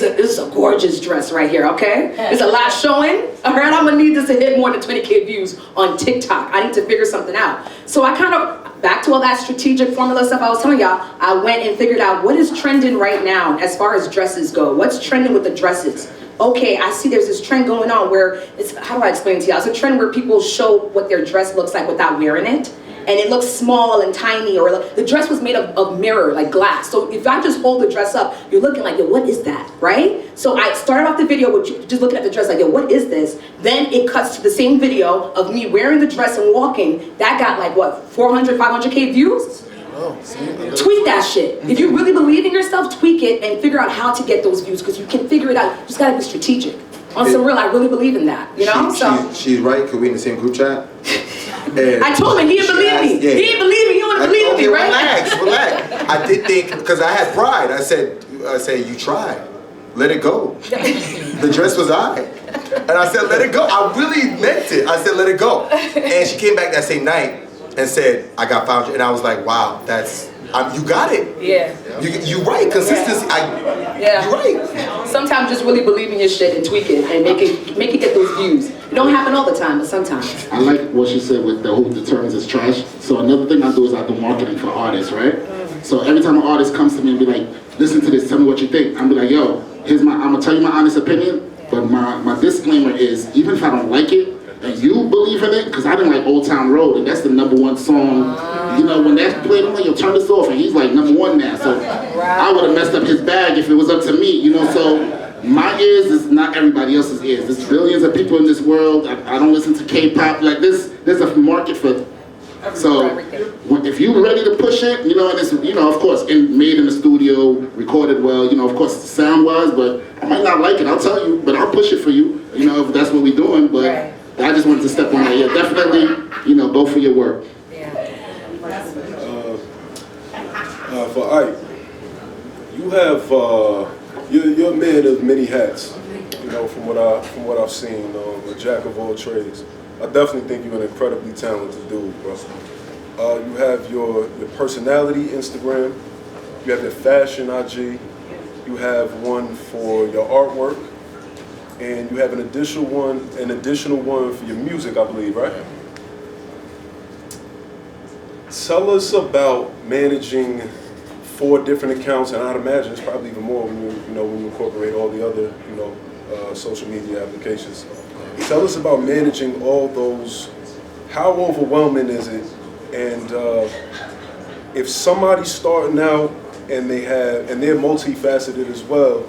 is a gorgeous dress right here, okay? There's a lot showing. All right, I'm gonna need this to hit more than 20K views on TikTok. I need to figure something out. So I kind of, back to all that strategic formula stuff I was telling y'all, I went and figured out what is trending right now as far as dresses go. What's trending with the dresses? Okay, I see there's this trend going on where it's, how do I explain it to y'all? It's a trend where people show what their dress looks like without wearing it. And it looks small and tiny, or the dress was made of mirror, like glass. So if I just hold the dress up, you're looking like, yo, what is that, right? So I started off the video with just looking at the dress like, yo, what is this? Then it cuts to the same video of me wearing the dress and walking. That got 400, 500K views? Tweak that shit. If you really believe in yourself, tweak it and figure out how to get those views, because you can figure it out. You just gotta be strategic. On some real, I really believe in that, She's right, because we in the same group chat. I told him, he didn't believe me. Yeah. He didn't believe me, you wouldn't believe me, right? Relax. I did think, because I had pride, I said, you tried. Let it go. The dress was alright. And I said, let it go. I really meant it. I said, let it go. And she came back that same night and said, I got 500. And I was like, wow, you got it. Yeah. You're right. Consistency. Yeah. You're right. Sometimes just really believe in your shit and tweak it and make it get those views. It don't happen all the time, but sometimes. I like what she said with the who determines is trash. So another thing I do is I do marketing for artists, right? So every time an artist comes to me and be like, listen to this, tell me what you think. I'm be like, yo, I'm gonna tell you my honest opinion, but my disclaimer is, even if I don't like it, And you believe in it? Because I didn't like Old Town Road, and that's the #1 song. You know, when that played, I'm like, yo, turn this off, and he's like #1 now. So I would have messed up his bag if it was up to me, you know. So my ears is not everybody else's ears. There's billions of people in this world. I don't listen to K-pop. Like this, there's a market for. So if you're ready to push it, you know, and it's, you know, of course, made in the studio, recorded well, you know, of course, sound-wise, but I might not like it, I'll tell you, but I'll push it for you, you know, if that's what we're doing, but I just wanted to step on that. Yeah, definitely, you know, go for your work. For Ike, you have, you're a man of many hats, you know, from what I've seen, a jack of all trades. I definitely think you're an incredibly talented dude, bro. You have your personality Instagram, you have your fashion IG, you have one for your artwork, and you have an additional one for your music, I believe, right? Tell us about managing 4 different accounts, and I'd imagine it's probably even more when you incorporate all the other, social media applications. Tell us about managing all those. How overwhelming is it? And if somebody's starting out and they're multifaceted as well,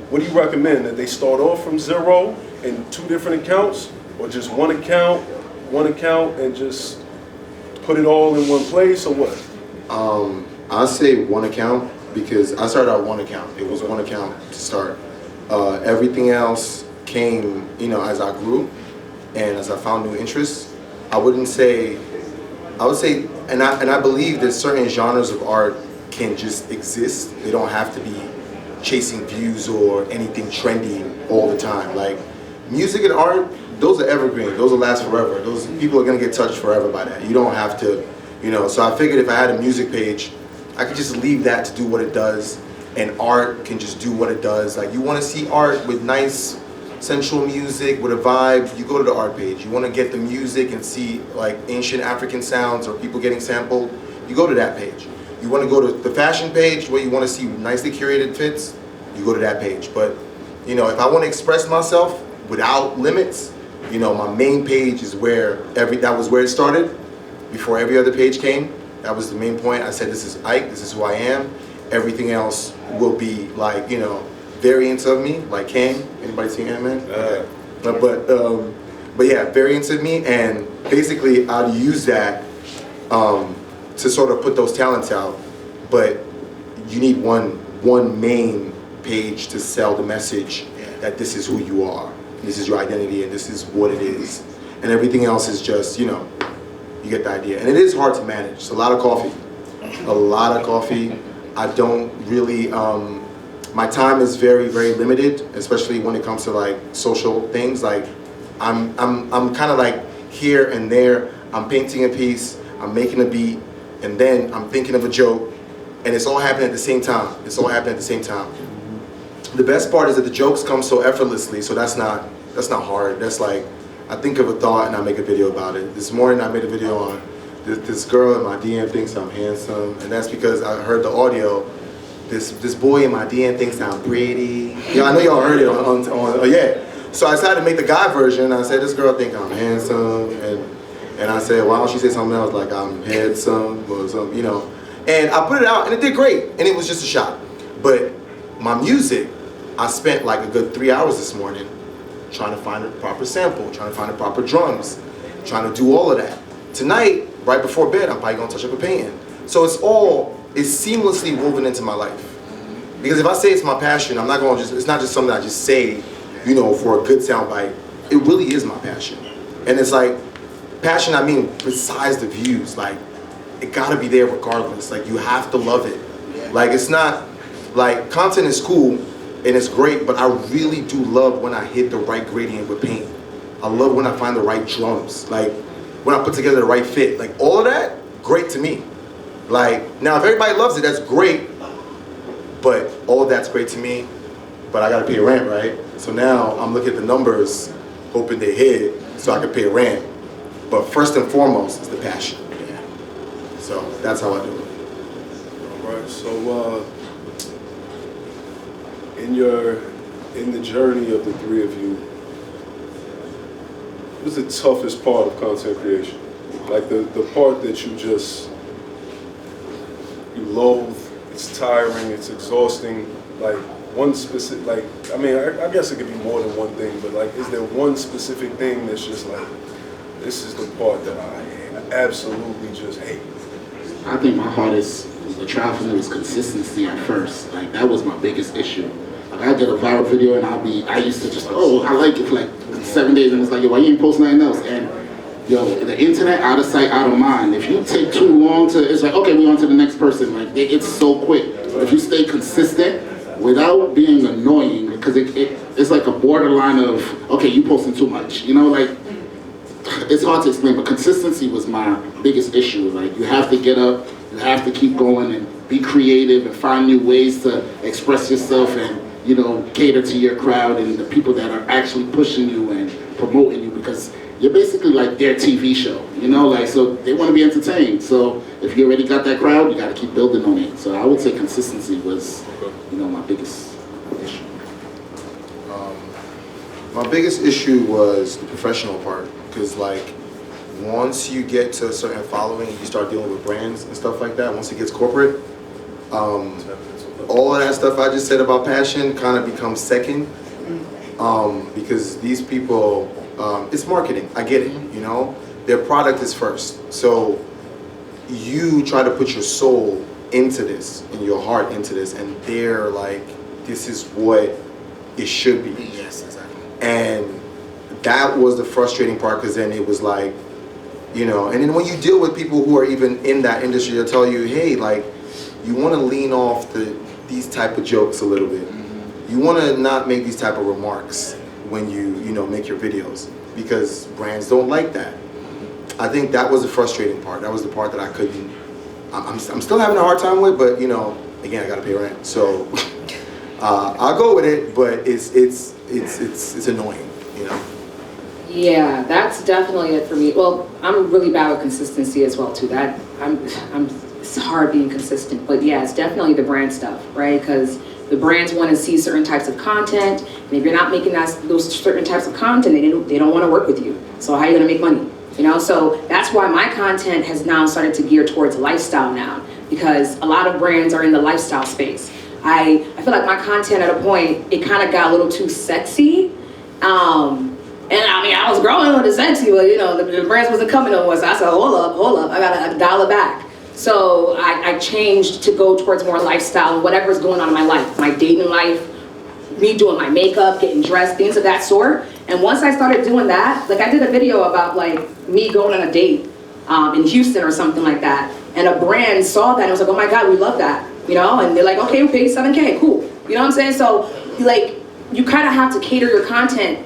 what do you recommend? That they start off from 0 in 2 different accounts, or just one account, and just put it all in one place, or what? I'll say one account, because I started out one account. It was one account to start. Everything else came, as I grew and as I found new interests. I would say, and I believe that certain genres of art can just exist. They don't have to be chasing views or anything trendy all the time. Like music and art, those are evergreen. Those will last forever. Those people are gonna get touched forever by that. You don't have to, So I figured if I had a music page, I could just leave that to do what it does, and art can just do what it does. Like you want to see art with nice sensual music with a vibe, you go to the art page. You want to get the music and see like ancient African sounds or people getting sampled, you go to that page. You want to go to the fashion page where you want to see nicely curated fits, you go to that page. But if I want to express myself without limits, my main page is that was where it started before every other page came. That was the main point. I said, this is Ike, this is who I am. Everything else will be like, variants of me, like Kang. Anybody seen Ant-Man? But yeah, variants of me, and basically I'd use that to sort of put those talents out. But you need one main page to sell the message that this is who you are, this is your identity, and this is what it is. And everything else is just, you get the idea. And it is hard to manage. It's a lot of coffee. A lot of coffee. I don't really, my time is very, very limited, especially when it comes to like social things. Like I'm kind of like here and there. I'm painting a piece, I'm making a beat, and then I'm thinking of a joke, and it's all happening at the same time. The best part is that the jokes come so effortlessly, so that's not hard. That's like, I think of a thought and I make a video about it. This morning I made a video on this girl in my DM thinks I'm handsome, and that's because I heard the audio. This boy in my DM thinks I'm pretty. Yeah, I know y'all heard it on yeah. So I decided to make the guy version. I said, this girl think I'm handsome, and I said, why don't she say something else like I'm handsome or something, And I put it out and it did great, and it was just a shot. But my music, I spent like a good 3 hours this morning trying to find a proper sample, trying to find the proper drums, trying to do all of that. Tonight, right before bed, I'm probably gonna touch up a painting. So it's seamlessly woven into my life. Because if I say it's my passion, it's not just something I just say, for a good sound bite. It really is my passion. And it's like, passion, I mean, besides the views, like, it gotta be there regardless. Like, you have to love it. Like, it's not, like, content is cool, and it's great, but I really do love when I hit the right gradient with paint. I love when I find the right drums, like when I put together the right fit. Like all of that, great to me. Like now if everybody loves it, that's great, but all of that's great to me, but I gotta pay rent, right? So now I'm looking at the numbers, hoping they hit so I can pay rent. But first and foremost is the passion. Yeah. So that's how I do it. All right, so in the journey of the three of you, what's the toughest part of content creation? Like the part that you loathe, it's tiring, it's exhausting. Like one specific, like, I mean, I guess it could be more than one thing, but like, is there one specific thing that's just like, this is the part that I absolutely just hate? I think my hardest was the trial for me was consistency at first. Like that was my biggest issue. Like I did a viral video and I used to just, oh, I like it for like 7 days, and it's like, yo, why you ain't post nothing else? And yo, the internet, out of sight, out of mind. If you take too long to, it's like, okay, we on to the next person. Like it's so quick. But if you stay consistent without being annoying, because it's like a borderline of, okay, you posting too much. You know, like, it's hard to explain, but consistency was my biggest issue. Like, you have to get up, you have to keep going and be creative and find new ways to express yourself and, you know, cater to your crowd and the people that are actually pushing you and promoting you, because you're basically like their TV show, you know, like, so they want to be entertained. So if you already got that crowd, you got to keep building on it. So I would say consistency was, you know, my biggest issue. My biggest issue was the professional part, because like once you get to a certain following and you start dealing with brands and stuff like that, once it gets corporate, all of that stuff I just said about passion kind of becomes second, because these people, it's marketing, I get it, you know, their product is first. So you try to put your soul into this and your heart into this, and they're like, this is what it should be. Yes, exactly. And that was the frustrating part, because then it was like, you know, and then when you deal with people who are even in that industry, they'll tell you, hey, like, you want to lean off these type of jokes a little bit. Mm-hmm. You want to not make these type of remarks when you know, make your videos, because brands don't like that. I think that was the frustrating part. That was the part that I couldn't, I'm still having a hard time with, but, you know, again, I got to pay rent. So I'll go with it, but it's annoying, you know? Yeah, that's definitely it for me. Well, I'm really bad with consistency as well too. It's hard being consistent, but yeah, it's definitely the brand stuff, right? Because the brands want to see certain types of content, and if you're not making those certain types of content, they don't want to work with you. So how are you going to make money? You know, so that's why my content has now started to gear towards lifestyle now, because a lot of brands are in the lifestyle space. I feel like my content at a point, it kind of got a little too sexy. And I mean, I was growing on the sexy, but you know, the brands wasn't coming no more. So I said, hold up, I gotta dial it back. So I changed to go towards more lifestyle and whatever's going on in my life, my dating life, me doing my makeup, getting dressed, things of that sort. And once I started doing that, like I did a video about like me going on a date in Houston or something like that. And a brand saw that and was like, oh my God, we love that. You know, and they're like, okay, we pay you $7K, cool. You know what I'm saying? So like, you kind of have to cater your content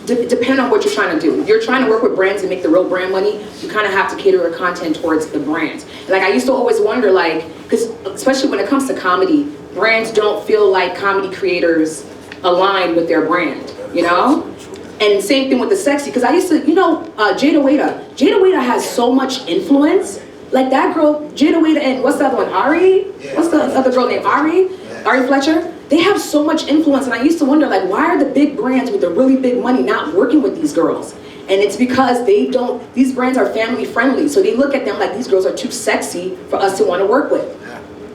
depend on what you're trying to do. If you're trying to work with brands and make the real brand money, you kind of have to cater your content towards the brands. And like I used to always wonder, like, because especially when it comes to comedy, brands don't feel like comedy creators align with their brand, you know? And same thing with the sexy, because I used to, you know, Jada Waiter has so much influence. Like that girl, Jada Waiter, and what's the other one, Ari? What's the other girl named Ari? Ari Fletcher? They have so much influence, and I used to wonder, like, why are the big brands with the really big money not working with these girls? And it's because these brands are family friendly, so they look at them like these girls are too sexy for us to want to work with.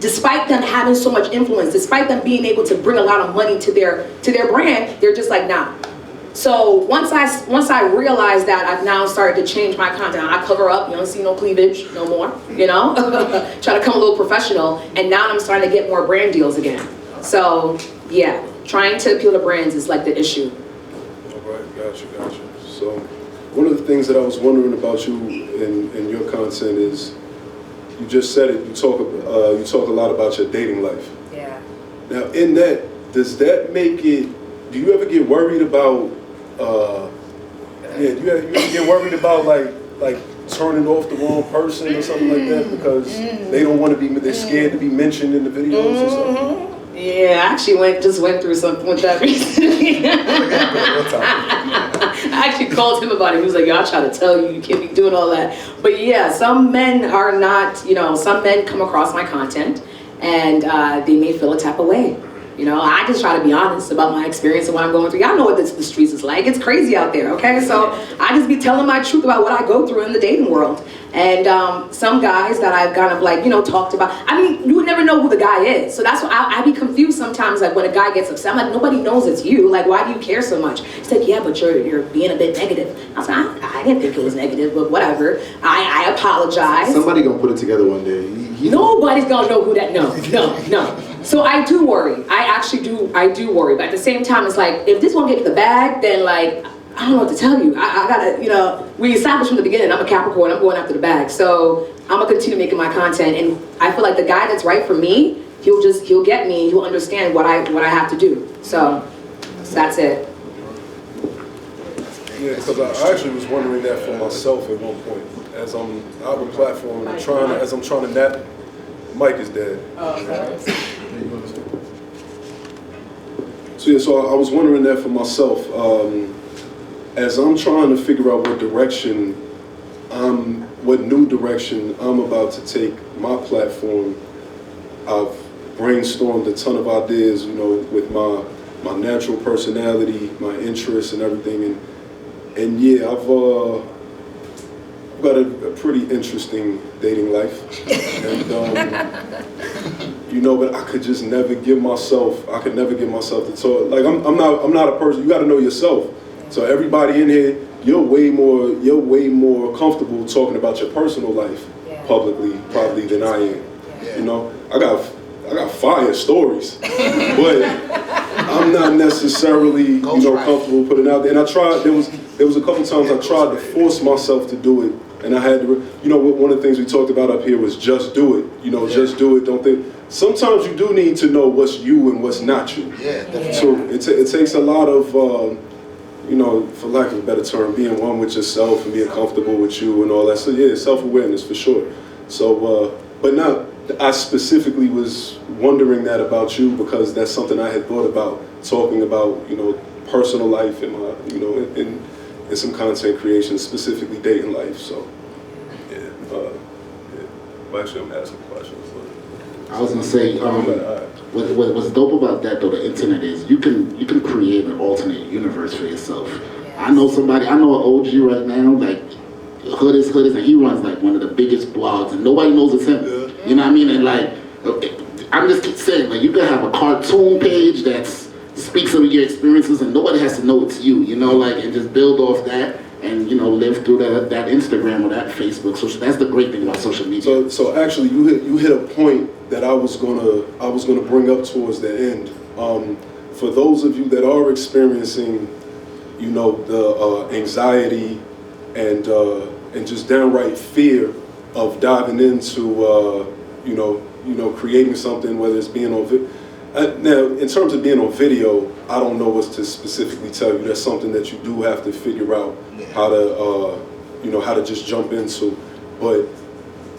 Despite them having so much influence, despite them being able to bring a lot of money to their brand, they're just like, nah. So once I realized that, I've now started to change my content. I cover up, you don't see no cleavage no more, you know? Try to come a little professional, and now I'm starting to get more brand deals again. So yeah, trying to appeal to brands is like the issue. All right, gotcha. So one of the things that I was wondering about you and your content is, you just said it, you talk a lot about your dating life. Yeah. Now in that, does that make it, do you ever get worried about, do you ever get worried about like turning off the wrong person or something like that, because they don't want to be, they're scared to be mentioned in the videos or something? Yeah, I actually just went through something with that recently. I actually called him about it. He was like, yo, I try to tell you, you can't be doing all that. But yeah, some men are not, you know, some men come across my content and they may feel a type of way. You know, I just try to be honest about my experience and what I'm going through. Y'all know what the streets is like. It's crazy out there, okay? So I just be telling my truth about what I go through in the dating world. And some guys that I've kind of like, you know, talked about, I mean, you would never know who the guy is. So that's why I be confused sometimes, like when a guy gets upset, I'm like, nobody knows it's you. Like, why do you care so much? He said, yeah, but you're being a bit negative. I was like, I didn't think it was negative, but whatever. I apologize. Somebody gonna put it together one day. Nobody's gonna know who that, no. So I do worry. I do worry. But at the same time, it's like, if this won't get to the bag, then like, I don't know what to tell you. I gotta, you know, we established from the beginning, I'm a Capricorn, I'm going after the bag. So I'm gonna continue making my content. And I feel like the guy that's right for me, he'll get me, he'll understand what I have to do. So that's it. Yeah, because I actually was wondering that for myself at one point. As I'm out on the platform and as I'm trying to nap, Mike is dead. So yeah, so I was wondering that for myself. As I'm trying to figure out what new direction I'm about to take my platform, I've brainstormed a ton of ideas, you know, with my natural personality, my interests and everything. And yeah, I've got a pretty interesting dating life. And you know, but I could never give myself to talk. Like I'm not a person, you gotta know yourself. So everybody in here, you're way more comfortable talking about your personal life publicly probably than I am. You know, I got fire stories, but I'm not necessarily comfortable putting it out there. And I tried. There was a couple times I tried to force myself to do it, and I had to. You know, one of the things we talked about up here was just do it. You know, just do it. Don't think. Sometimes you do need to know what's you and what's not you. Yeah, definitely. So it takes a lot of. You know, for lack of a better term, being one with yourself and being comfortable with you and all that. So yeah, self-awareness for sure. So, but now I specifically was wondering that about you because that's something I had thought about talking about, you know, personal life and my, you know, in some content creation, specifically dating life. So, yeah. Well, actually, I'm asking questions. I was gonna say, what's dope about that though, the internet is you can create an alternate universe for yourself. I know an OG right now, like Hood is, and he runs like one of the biggest blogs, and nobody knows it's him. Yeah. You know what I mean? And like, I'm just keep saying, like you can have a cartoon page that speaks of your experiences, and nobody has to know it's you. You know, like, and just build off that. And you know, live through that Instagram or that Facebook. So that's the great thing about social media. So actually, you hit a point that I was gonna bring up towards the end. For those of you that are experiencing, you know, the anxiety and just downright fear of diving into you know creating something, whether it's being on video. Now, in terms of being on video, I don't know what to specifically tell you. That's something that you do have to figure out how to just jump into. But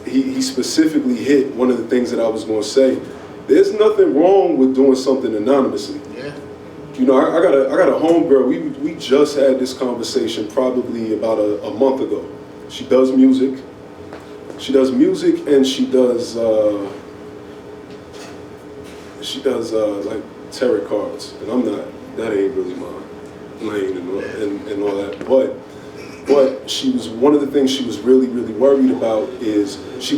he specifically hit one of the things that I was going to say. There's nothing wrong with doing something anonymously. Yeah. You know, I got a homegirl. We just had this conversation probably about a month ago. She does music. And she does like tarot cards, and that ain't really my lane and all that. But she was, one of the things she was really worried about is she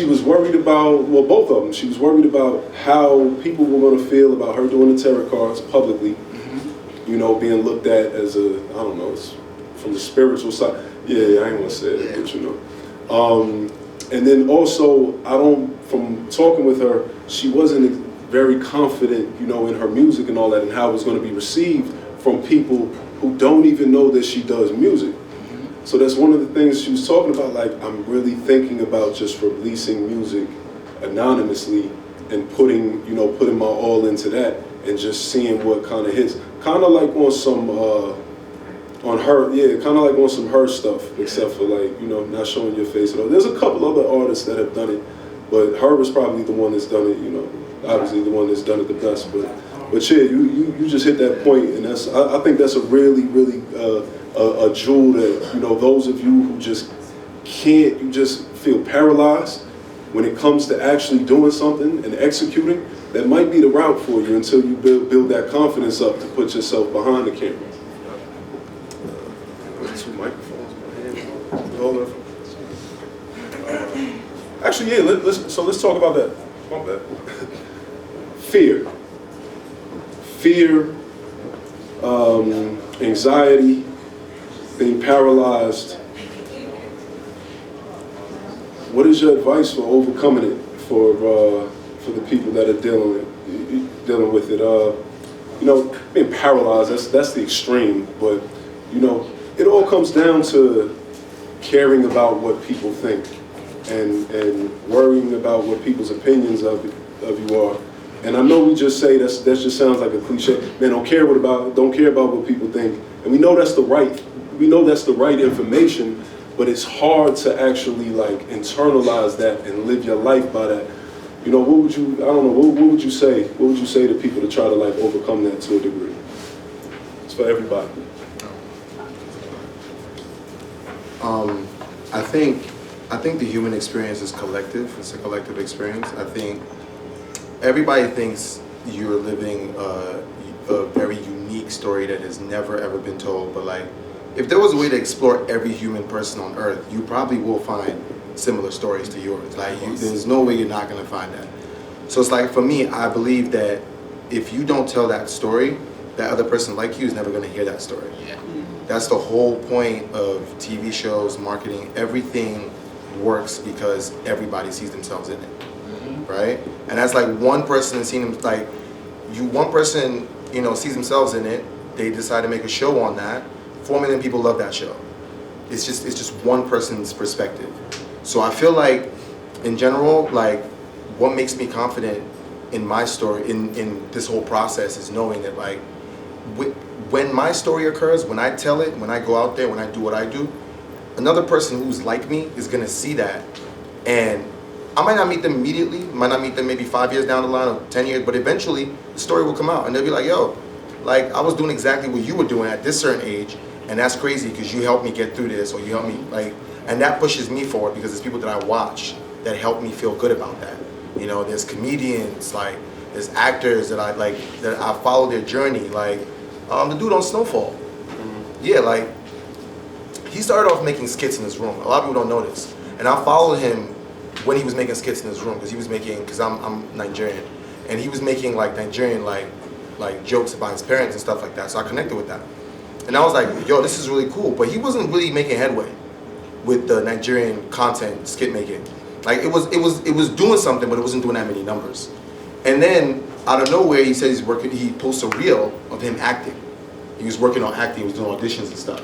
was worried about, well, both of them. She was worried about how people were going to feel about her doing the tarot cards publicly, you know, being looked at as I don't know, it's from the spiritual side. Yeah, I ain't want to say it, but you know. And then also, from talking with her, she wasn't very confident, you know, in her music and all that, and how it was going to be received from people who don't even know that she does music. So that's one of the things she was talking about, like, I'm really thinking about just releasing music anonymously and putting my all into that and just seeing what kind of hits. Kind of like on some, on some her stuff, except for like, you know, not showing your face at all. There's a couple other artists that have done it, but her was probably the one that's done it, you know, obviously the one that's done it the best. But yeah, you just hit that point, and I think that's a really a jewel that, you know, those of you who just can't, you just feel paralyzed when it comes to actually doing something and executing. that might be the route for you until you build that confidence up to put yourself behind the camera. Two microphones. Hold on. Actually, yeah. Let's talk about that. My bad. Fear. Anxiety, being paralyzed. What is your advice for overcoming it for the people that are dealing with it? Being paralyzed, that's the extreme, but it all comes down to caring about what people think and worrying about what people's opinions of you are. And I know we just say that just sounds like a cliche. Man, don't care about what people think. And we know that's the right information, but it's hard to actually internalize that and live your life by that. What would you say? What would you say to people to try to overcome that to a degree? It's for everybody. I think the human experience is collective. It's a collective experience. I think everybody thinks you're living a very unique story that has never ever been told. But if there was a way to explore every human person on earth, you probably will find similar stories to yours. There's no way you're not gonna find that. So it's for me, I believe that if you don't tell that story, that other person like you is never gonna hear that story. Yeah. That's the whole point of TV shows, marketing, everything works because everybody sees themselves in it, right? And that's one person seeing them, one person, sees themselves in it, they decide to make a show on that, 4 million people love that show. It's just one person's perspective. So I feel in general, what makes me confident in my story, in this whole process is knowing that when my story occurs, when I tell it, when I go out there, when I do what I do, another person who's like me is gonna see that, and I might not meet them immediately, might not meet them maybe 5 years down the line or 10 years, but eventually the story will come out and they'll be like, yo, I was doing exactly what you were doing at this certain age, and that's crazy because you helped me get through this, or you helped me, and that pushes me forward because there's people that I watch that help me feel good about that. There's comedians, there's actors that I follow their journey, the dude on Snowfall. Yeah, he started off making skits in his room. A lot of people don't know this. And I followed him when he was making skits in his room, because I'm Nigerian, and he was making Nigerian jokes about his parents and stuff like that. So I connected with that. And I was like, yo, this is really cool. But he wasn't really making headway with the Nigerian content skit making. It was doing something, but it wasn't doing that many numbers. And then out of nowhere, he said he posts a reel of him acting. He was working on acting, he was doing auditions and stuff.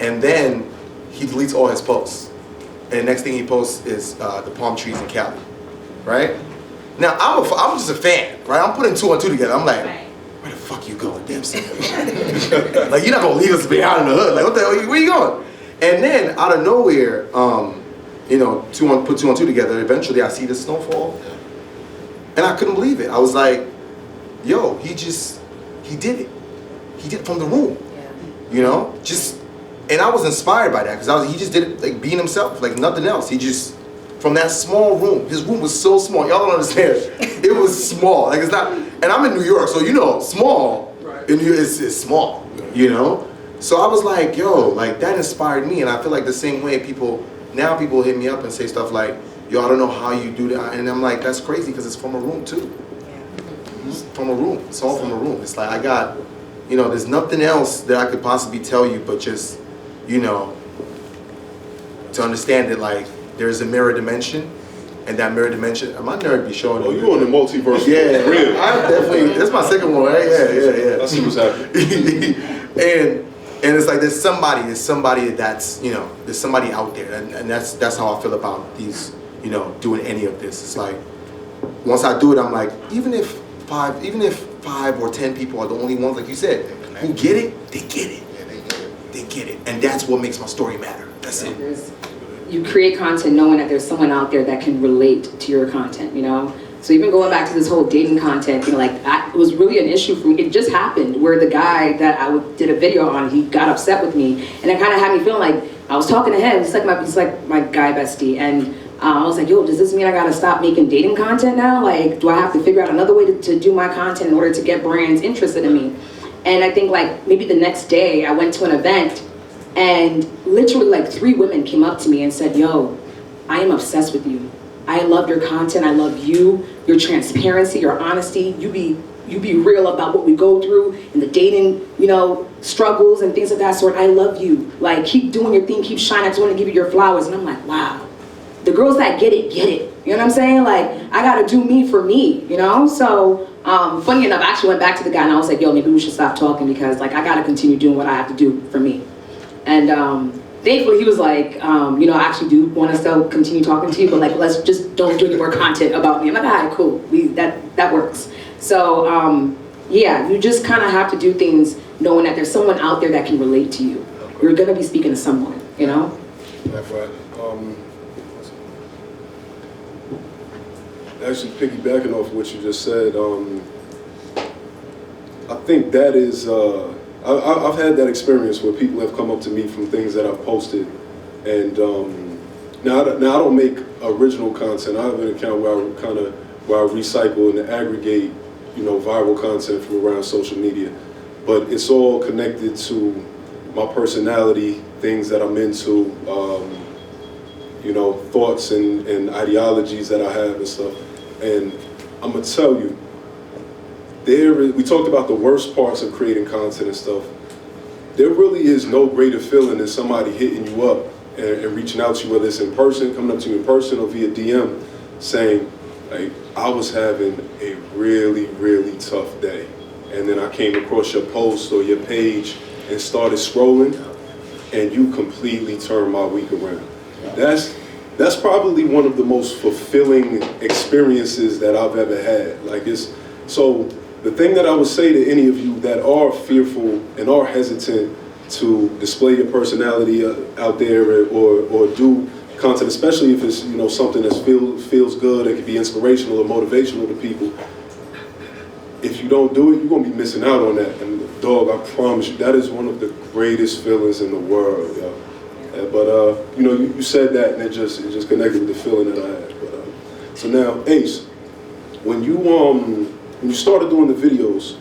And then he deletes all his posts. And the next thing he posts is the palm trees in Cali, right? Now, I'm just a fan, right? I'm putting 2 and 2 together. I'm like, where the fuck you going, damn son? You're not gonna leave us behind in the hood. What the hell, where you going? And then out of nowhere, put 2 and 2 together, eventually I see the Snowfall. And I couldn't believe it. I was like, yo, he did it. He did it from the room. And I was inspired by that because he just did it being himself, nothing else. He just, from that small room, his room was so small. Y'all don't understand. It was small. It's not, and I'm in New York, so small. Right. In New York, it's small, So I was like, yo, that inspired me. And I feel the same way people hit me up and say stuff like, yo, I don't know how you do that. And I'm like, that's crazy because it's from a room too. It's from a room. It's all from a room. It's I got, there's nothing else that I could possibly tell you but just, to understand that there's a mirror dimension, and that mirror dimension, my nerd be showing up. Oh, you on the multiverse? Yeah, real. I'm definitely, that's my second one, right? Yeah. I see what's happening. And it's there's somebody that's, there's somebody out there, and that's how I feel about these, doing any of this. It's once I do it, I'm even if 5 or 10 people are the only ones, like you said, who get it, they get it. They get it. And that's what makes my story matter. That's it. You create content knowing that there's someone out there that can relate to your content, So even going back to this whole dating content, that was really an issue for me. It just happened where the guy that I did a video on, he got upset with me, and it kind of had me feeling I was talking to him. He's like my guy bestie, and I was like, yo, does this mean I gotta stop making dating content now? Like, do I have to figure out another way to do my content in order to get brands interested in me? And I think like maybe the next day I went to an event and literally like 3 women came up to me and said, yo, I am obsessed with you. I love your content, I love you, your transparency, your honesty. You be real about what we go through and the dating, you know, struggles and things of that sort. I love you. Like, keep doing your thing, keep shining. I just want to give you your flowers. And I'm like, wow. The girls that get it, get it. You know what I'm saying? Like, I gotta do me for me, you know? So, funny enough, I actually went back to the guy and I was like, yo, maybe we should stop talking because like, I gotta continue doing what I have to do for me. And thankfully he was like, you know, I actually do want to still continue talking to you, but like, let's just don't do any more content about me. I'm like, all right, cool, that works. So, yeah, you just kind of have to do things knowing that there's someone out there that can relate to you. You're gonna be speaking to someone, you know? That's right. Actually, piggybacking off what you just said, I think that is, I've had that experience where people have come up to me from things that I've posted, and now I don't make original content. I have an account where I recycle and aggregate, you know, viral content from around social media, but it's all connected to my personality, things that I'm into, you know, thoughts and ideologies that I have and stuff. And I'm gonna tell you, we talked about the worst parts of creating content and stuff. There really is no greater feeling than somebody hitting you up and reaching out to you, whether it's in person, coming up to you in person or via DM, saying, like, I was having a really, really tough day. And then I came across your post or your page and started scrolling, and you completely turned my week around. That's probably one of the most fulfilling experiences that I've ever had. Like, so the thing that I would say to any of you that are fearful and are hesitant to display your personality out there or do content, especially if it's, you know, something that feels good, it can be inspirational or motivational to people. If you don't do it, you're gonna be missing out on that. And dog, I promise you, that is one of the greatest feelings in the world, yo. But you know, you said that, and it just connected with the feeling that I had. But so now, Ace, when you started doing the videos,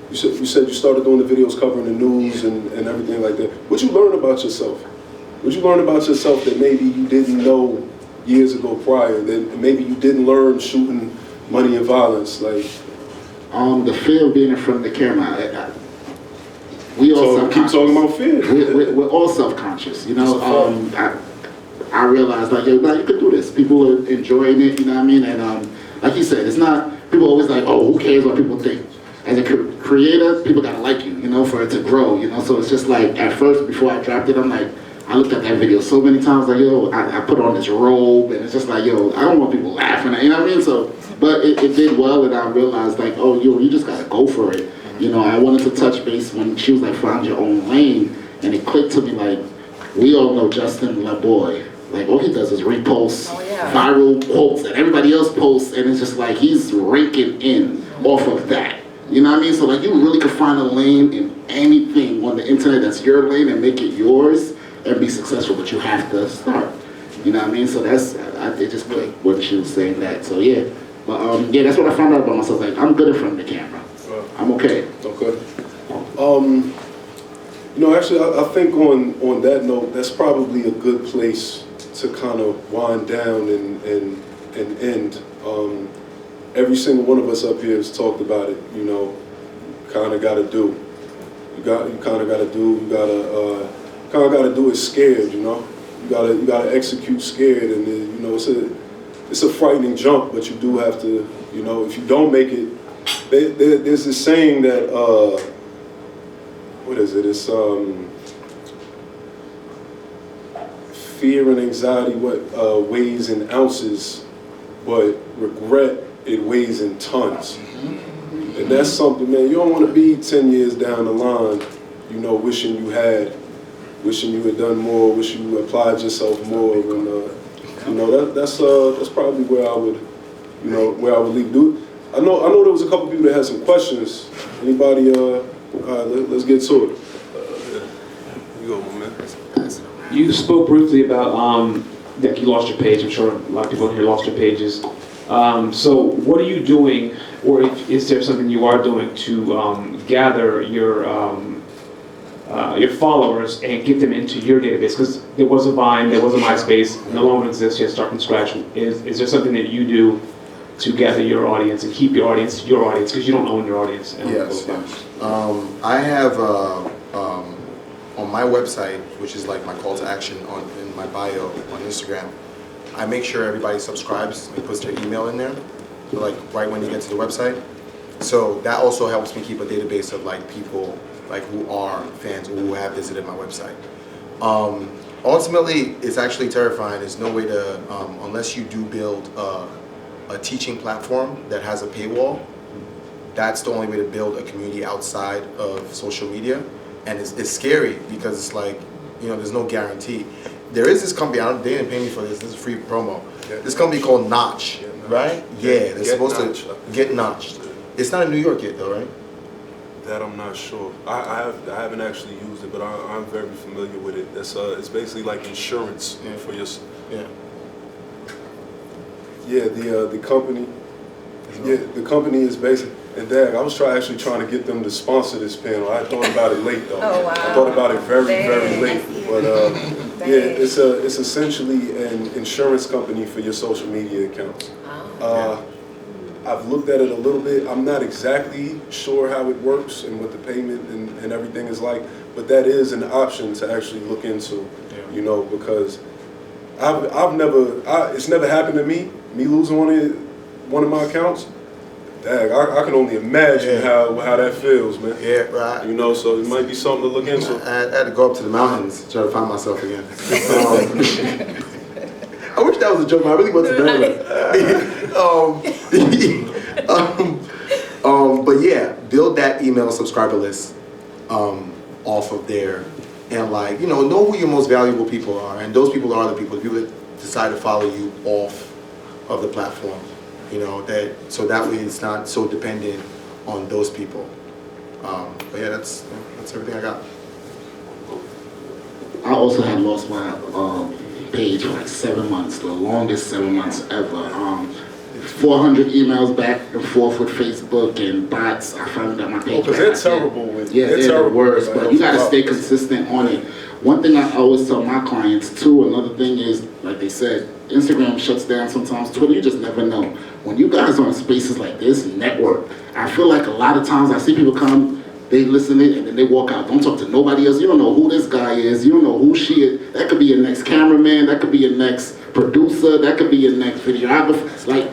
you said you started doing the videos covering the news and everything like that. What'd you learn about yourself? What'd you learn about yourself that maybe you didn't know years ago prior? That maybe you didn't learn shooting Money and Violence, like. The fear of being in front of the camera. We all keep talking about fear. We're all self-conscious, you know. I realized, like, yo, you could do this. People are enjoying it, you know what I mean? And like you said, it's not, people always like, oh, who cares what people think? As a creator, people gotta like you, you know, for it to grow, you know? So it's just like, at first, before I dropped it, I'm like, I looked at that video so many times, like, yo, I put on this robe, and it's just like, yo, I don't want people laughing at, you know what I mean? So, but it did well, and I realized, like, oh, yo, you just gotta go for it. You know, I wanted to touch base when she was like, find your own lane, and it clicked to me, like, we all know Justin LaBoy. Like, all he does is repost viral quotes that everybody else posts, and it's just like, he's raking in off of that. You know what I mean? So, like, you really could find a lane in anything on the internet that's your lane and make it yours and be successful, but you have to start. You know what I mean? So it just clicked when she was saying that. So, yeah. But, yeah, that's what I found out about myself. Like, I'm good in front of the camera. I'm okay. Okay. You know, actually, I think on that note, that's probably a good place to kind of wind down and end. Every single one of us up here has talked about it. You know, kind of got to do. You kind of got to do. You kind of got to do it scared. You know, you gotta execute scared, and you know, it's a frightening jump, but you do have to. You know, if you don't make it. There's this saying that, what is it? It's fear and anxiety weighs in ounces, but regret, it weighs in tons. And that's something, man, you don't want to be 10 years down the line, you know, wishing you had done more, wishing you applied yourself more, and you know, that's probably where I would leave. I know there was a couple people that had some questions. Anybody? All right, let's get to it. You go, my man. You spoke briefly about that you lost your page. I'm sure a lot of people here lost their pages. So what are you doing, or is there something you are doing to gather your followers and get them into your database? Because there was a Vine, there was a MySpace, no longer exists. You have to start from scratch. Is there something that you do to gather your audience and keep your audience, because you don't own your audience? Yes. I have on my website, which is like my call to action in my bio on Instagram, I make sure everybody subscribes and puts their email in there, so like right when you get to the website. So that also helps me keep a database of like people like who are fans or who have visited my website. Ultimately, it's actually terrifying. There's no way to, unless you do build a teaching platform that has a paywall, that's the only way to build a community outside of social media. And it's scary because it's like, you know, there's no guarantee. There is this company, they didn't pay me for this is free promo. This company called Notch, right? Yeah, they're supposed to get notched. It's not in New York yet though, right? That I'm not sure. I haven't actually used it, but I'm very familiar with it. It's basically like insurance for your. Yeah, the company. Yeah, the company is basically. And Dag, I was actually trying to get them to sponsor this panel. I thought about it late though. Oh, wow. I thought about it very late. But yeah, it's essentially an insurance company for your social media accounts. I've looked at it a little bit. I'm not exactly sure how it works and what the payment and everything is like, but that is an option to actually look into, you know, because it's never happened to me losing one of my accounts. Dang, I can only imagine how that feels, man. Yeah, right. You know, so it might be something to look into. I had to go up to the mountains to try to find myself again. I wish that was a joke, but I really went to Maryland. But yeah, build that email subscriber list off of there, and like, you know who your most valuable people are, and those people are the people that decide to follow you off of the platform. You know, so that way it's not so dependent on those people. But yeah, that's everything I got. I also had lost my page for like 7 months, the longest 7 months ever. 400 emails back and forth with Facebook and bots. I finally got my page back. Because they're terrible with Yeah, they're the worst, but you gotta stay consistent on it. One thing I always tell my clients too, another thing is, like they said, Instagram shuts down sometimes, Twitter, you just never know. When you guys are in spaces like this, network, I feel like a lot of times I see people come, they listen in and then they walk out. Don't talk to nobody else. You don't know who this guy is. You don't know who she is. That could be your next cameraman. That could be your next producer. That could be your next videographer. Like,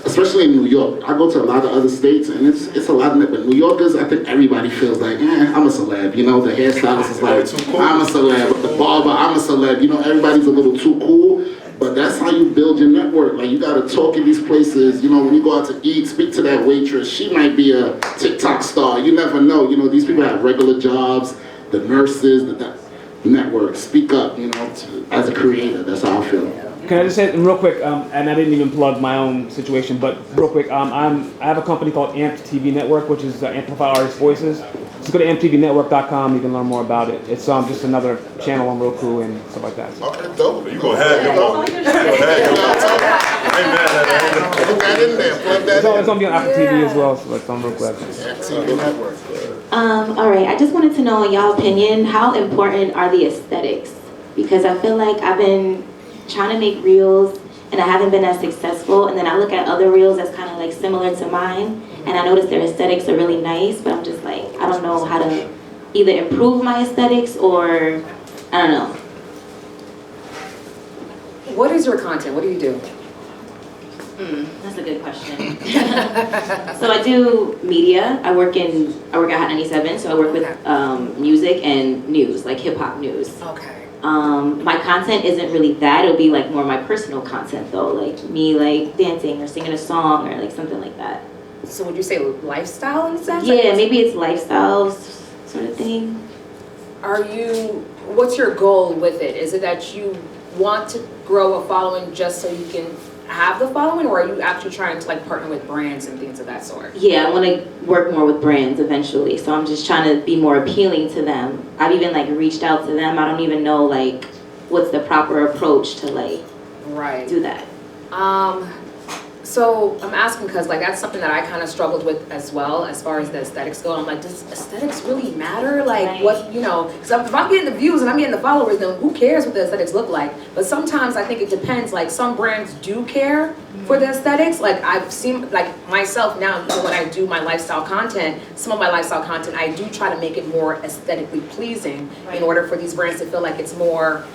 especially in New York. I go to a lot of other states and it's a lot of it. But New Yorkers, I think everybody feels like, I'm a celeb. You know, the hairstylist is like, I'm a celeb. But the barber, I'm a celeb. You know, everybody's a little too cool. But that's how you build your network. Like, you gotta talk in these places. You know, when you go out to eat, speak to that waitress. She might be a TikTok star. You never know. You know, these people have regular jobs. The nurses, the network. Speak up, you know, as a creator. That's how I feel. Can I just say real quick, and I didn't even plug my own situation, but real quick, I have a company called Amped TV Network, which is Amplify Artist Voices. Just go to amptvnetwork.com, you can learn more about it. It's just another channel on Roku and stuff like that. So. Okay, dope. You gonna have your moment. You gonna have your moment. Put that in there. Plug that It's in. gonna be on Apple TV as well, so it's on Roku. TV Network. All right, I just wanted to know, in y'all opinion, how important are the aesthetics? Because I feel like I've been trying to make reels and I haven't been as successful, and then I look at other reels that's kind of like similar to mine, and I notice their aesthetics are really nice, but I'm just like, I don't know how to either improve my aesthetics or, I don't know. What is your content? What do you do? That's a good question. So I do media. I work at Hot 97, so I work with music and news, like hip hop news. Okay. My content isn't really that. It'll be like more my personal content though, like me like dancing or singing a song or like something like that. So would you say lifestyle in a sense? Yeah, maybe it's lifestyle sort of thing. What's your goal with it? Is it that you want to grow a following just so you can have the following, or are you actually trying to like partner with brands and things of that sort? Yeah, I want to work more with brands eventually, so I'm just trying to be more appealing to them. I've even like reached out to them. I don't even know like what's the proper approach to like Right. do that? So I'm asking because like that's something that I kind of struggled with as well as far as the aesthetics go. I'm like, does aesthetics really matter? Like Right. what, you know, because if I'm getting the views and I'm getting the followers, then who cares what the aesthetics look like? But sometimes I think it depends, like some brands do care for the aesthetics. Like I've seen, like myself now, even when I do my lifestyle content, some of my lifestyle content, I do try to make it more aesthetically pleasing in order for these brands to feel like it's more,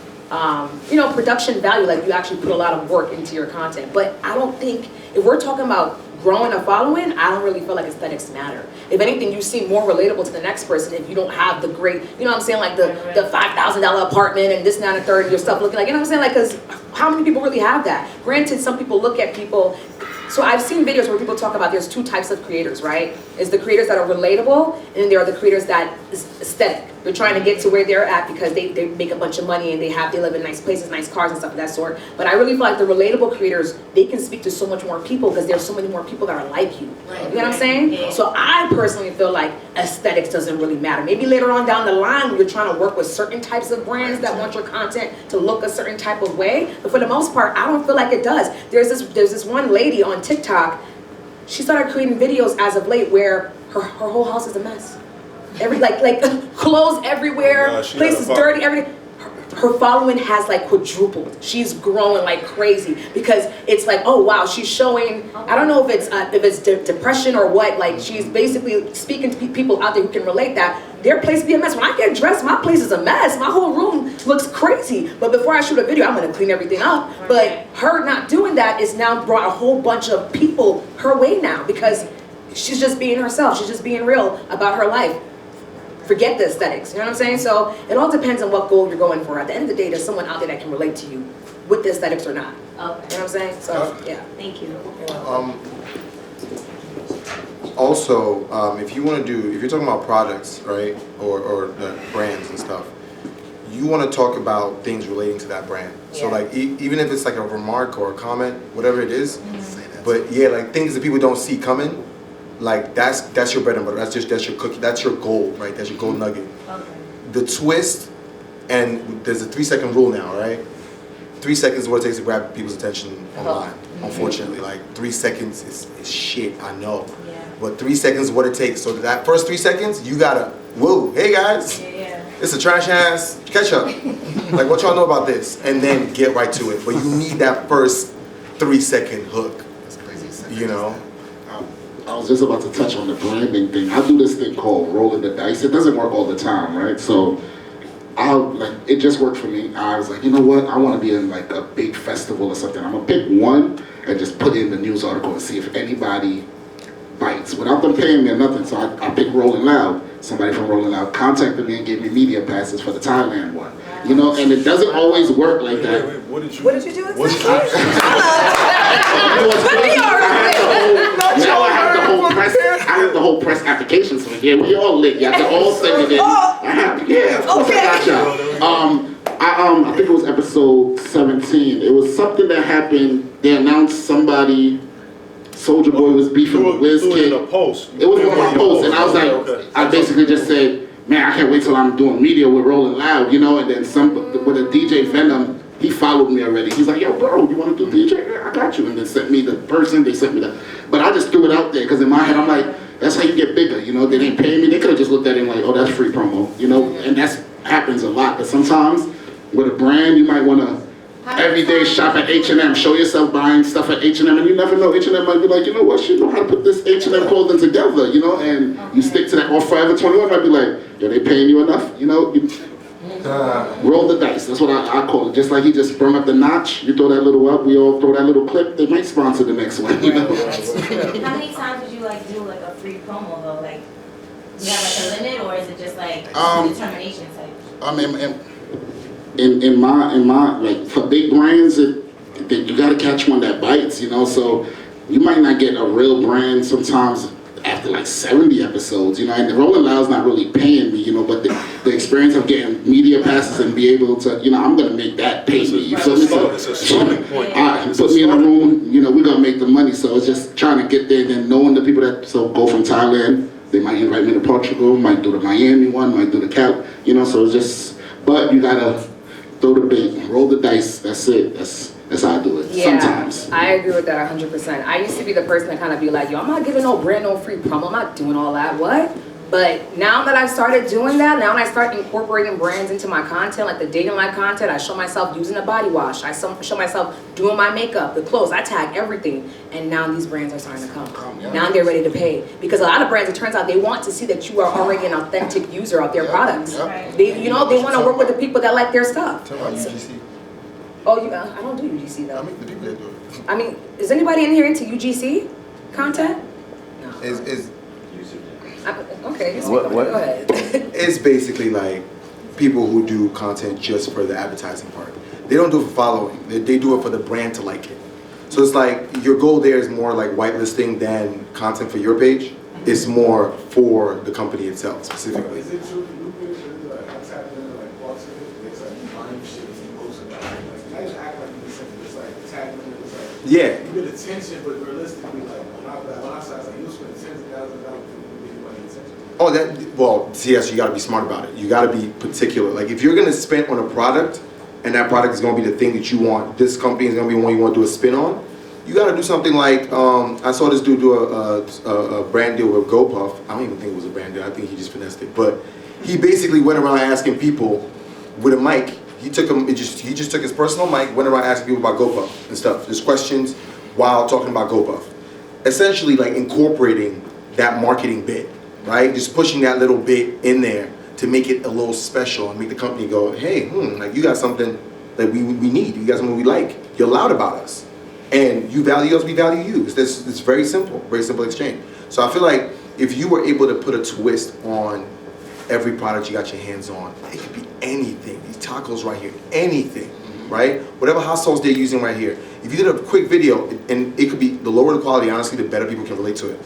you know, production value, like you actually put a lot of work into your content. But I don't think, if we're talking about growing a following, I don't really feel like aesthetics matter. If anything, you seem more relatable to the next person if you don't have the great, you know what I'm saying, like the $5,000 apartment and this, now, and the third, your stuff looking like, you know what I'm saying, like, because how many people really have that? Granted, some people look at people, so I've seen videos where people talk about there's two types of creators, right? Is the creators that are relatable, and then there are the creators that is aesthetic. They're trying to get to where they're at because they make a bunch of money and they live in nice places, nice cars and stuff of that sort. But I really feel like the relatable creators, they can speak to so much more people because there's so many more people that are like you. You know what I'm saying? Yeah. So I personally feel like aesthetics doesn't really matter. Maybe later on down the line when you're trying to work with certain types of brands that want your content to look a certain type of way. But for the most part, I don't feel like it does. There's this one lady on TikTok, she started creating videos as of late where her whole house is a mess. Like clothes everywhere, Oh, she places got a dirty, everything. Her following has like quadrupled. She's growing like crazy because it's like, oh wow, she's showing. I don't know if it's depression or what. Like she's basically speaking to people out there who can relate that their place be a mess. When I get dressed, my place is a mess. My whole room looks crazy. But before I shoot a video, I'm gonna clean everything up. But her not doing that is now brought a whole bunch of people her way now because she's just being herself. She's just being real about her life. Forget the aesthetics, you know what I'm saying? So it all depends on what goal you're going for. At the end of the day, there's someone out there that can relate to you with the aesthetics or not. Okay. You know what I'm saying? So, yeah. Thank you. Also, if you're talking about products, right, or brands and stuff, you want to talk about things relating to that brand. So like, even if it's like a remark or a comment, whatever it is, but yeah, like things that people don't see coming, like that's your bread and butter. That's your cookie. That's your gold, right? That's your gold nugget. Okay. The twist, and there's a 3-second rule now, right? 3 seconds is what it takes to grab people's attention online. Unfortunately, like 3 seconds is shit. I know, but 3 seconds is what it takes. So that first 3 seconds, you gotta, whoa, hey guys, it's a trash ass ketchup. Like what y'all know about this, and then get right to it. But you need that first 3-second hook. That's crazy. You know. I was just about to touch on the branding thing. I do this thing called rolling the dice. It doesn't work all the time, right? So it just worked for me. I was like, you know what? I want to be in like a big festival or something. I'm gonna pick one and just put it in the news article and see if anybody bites without them paying me or nothing. So I picked Rolling Loud. Somebody from Rolling Loud contacted me and gave me media passes for the Thailand one. You know, and it doesn't always work like that. Wait, what did you do What did you Now I have the whole press application, so yeah, we all lit. Yeah, they're all sending it. Of course I got y'all. I think it was episode 17. It was something that happened. They announced somebody, Soulja Boy was beefing with Wizkid. It was one of my posts, and I was like, I basically just said, man, I can't wait till I'm doing media with Rolling Loud, you know. And then with a DJ Venom, he followed me already. He's like, yo, bro, you want to do DJ? Yeah, I got you. And then sent me the person, they sent me the, but I just threw it out there because in my head, I'm like, that's how you get bigger, you know. They didn't pay me. They could have just looked at it and like, oh, that's free promo, you know. And that happens a lot. But sometimes with a brand, you might want to every day shop at H&M, show yourself buying stuff at H&M, and you never know, H&M might be like, you know what, she know how to put this H&M clothing together, you know, and you stick to that. Or Forever 21 might be like, yo, they paying you enough, you know. Roll the dice, that's what I call it. Just like he just sprung up the notch, you throw that little up, we all throw that little clip, they might sponsor the next one, you know. How many times would you like do like a free promo though? Like, do you have like a limit, or is it just like determination type? I mean, in my like for big brands, you gotta catch one that bites, you know. So you might not get a real brand sometimes after like 70 episodes, you know. And the Rolling Loud's not really paying me, you know. But the experience of getting media passes and be able to, you know, I'm gonna make that pay me. You feel me? So It's a starting point. put me in a room, you know, we're gonna make the money. So it's just trying to get there, and then knowing the people that go from Thailand. They might invite me to Portugal, might do the Miami one, might do the Cap, you know. So it's just, but you gotta throw the bait, roll the dice. That's it. That's how I do it. Yeah, Sometimes. I agree with that 100%. I used to be the person that kind of be like, yo, I'm not giving no brand, no free promo. I'm not doing all that. What? But now that I've started doing that, now when I start incorporating brands into my content, like the dating life content, I show myself using a body wash. I show myself doing my makeup, the clothes. I tag everything. And now these brands are starting to come. Now they're ready to pay. Because a lot of brands, it turns out they want to see that you are already an authentic user of their products. They, you know, they want to work with the people that like their stuff. Tell about UGC. Oh, I don't do UGC though. I mean, the people that do it. I mean, is anybody in here into UGC content? No. Okay, you speak on it. Go ahead. It's basically like people who do content just for the advertising part. They don't do it for following. They do it for the brand to like it. So it's like your goal there is more like whitelisting than content for your page. It's more for the company itself specifically. Is it true that Lupe is like tapping into like parts of it? It's like buying shit and posting it. Like, I just act like you just like tagging it. It's like, Yeah. you get attention, but realistically, like when I saw it, like you spend tens of thousands of dollars to get anybody attention. Oh, yes, you got to be smart about it. You got to be particular. Like if you're going to spend on a product, and that product is going to be the thing that you want, this company is going to be one you want to do a spin on, you got to do something like, I saw this dude do a brand deal with GoPuff. I don't even think it was a brand deal. I think he just finessed it. But he basically went around asking people with a mic. He just took his personal mic, went around asking people about GoPuff and stuff. Just questions while talking about GoPuff. Essentially like incorporating that marketing bit, right? Just pushing that little bit in there to make it a little special and make the company go, hey, like you got something that we need. You got something we like. You're loud about us. And you value us, we value you. It's very simple exchange. So I feel like if you were able to put a twist on every product you got your hands on, it could be anything. These tacos right here, anything, right? Whatever hot sauce they're using right here. If you did a quick video, and it could be the lower the quality, honestly, the better people can relate to it.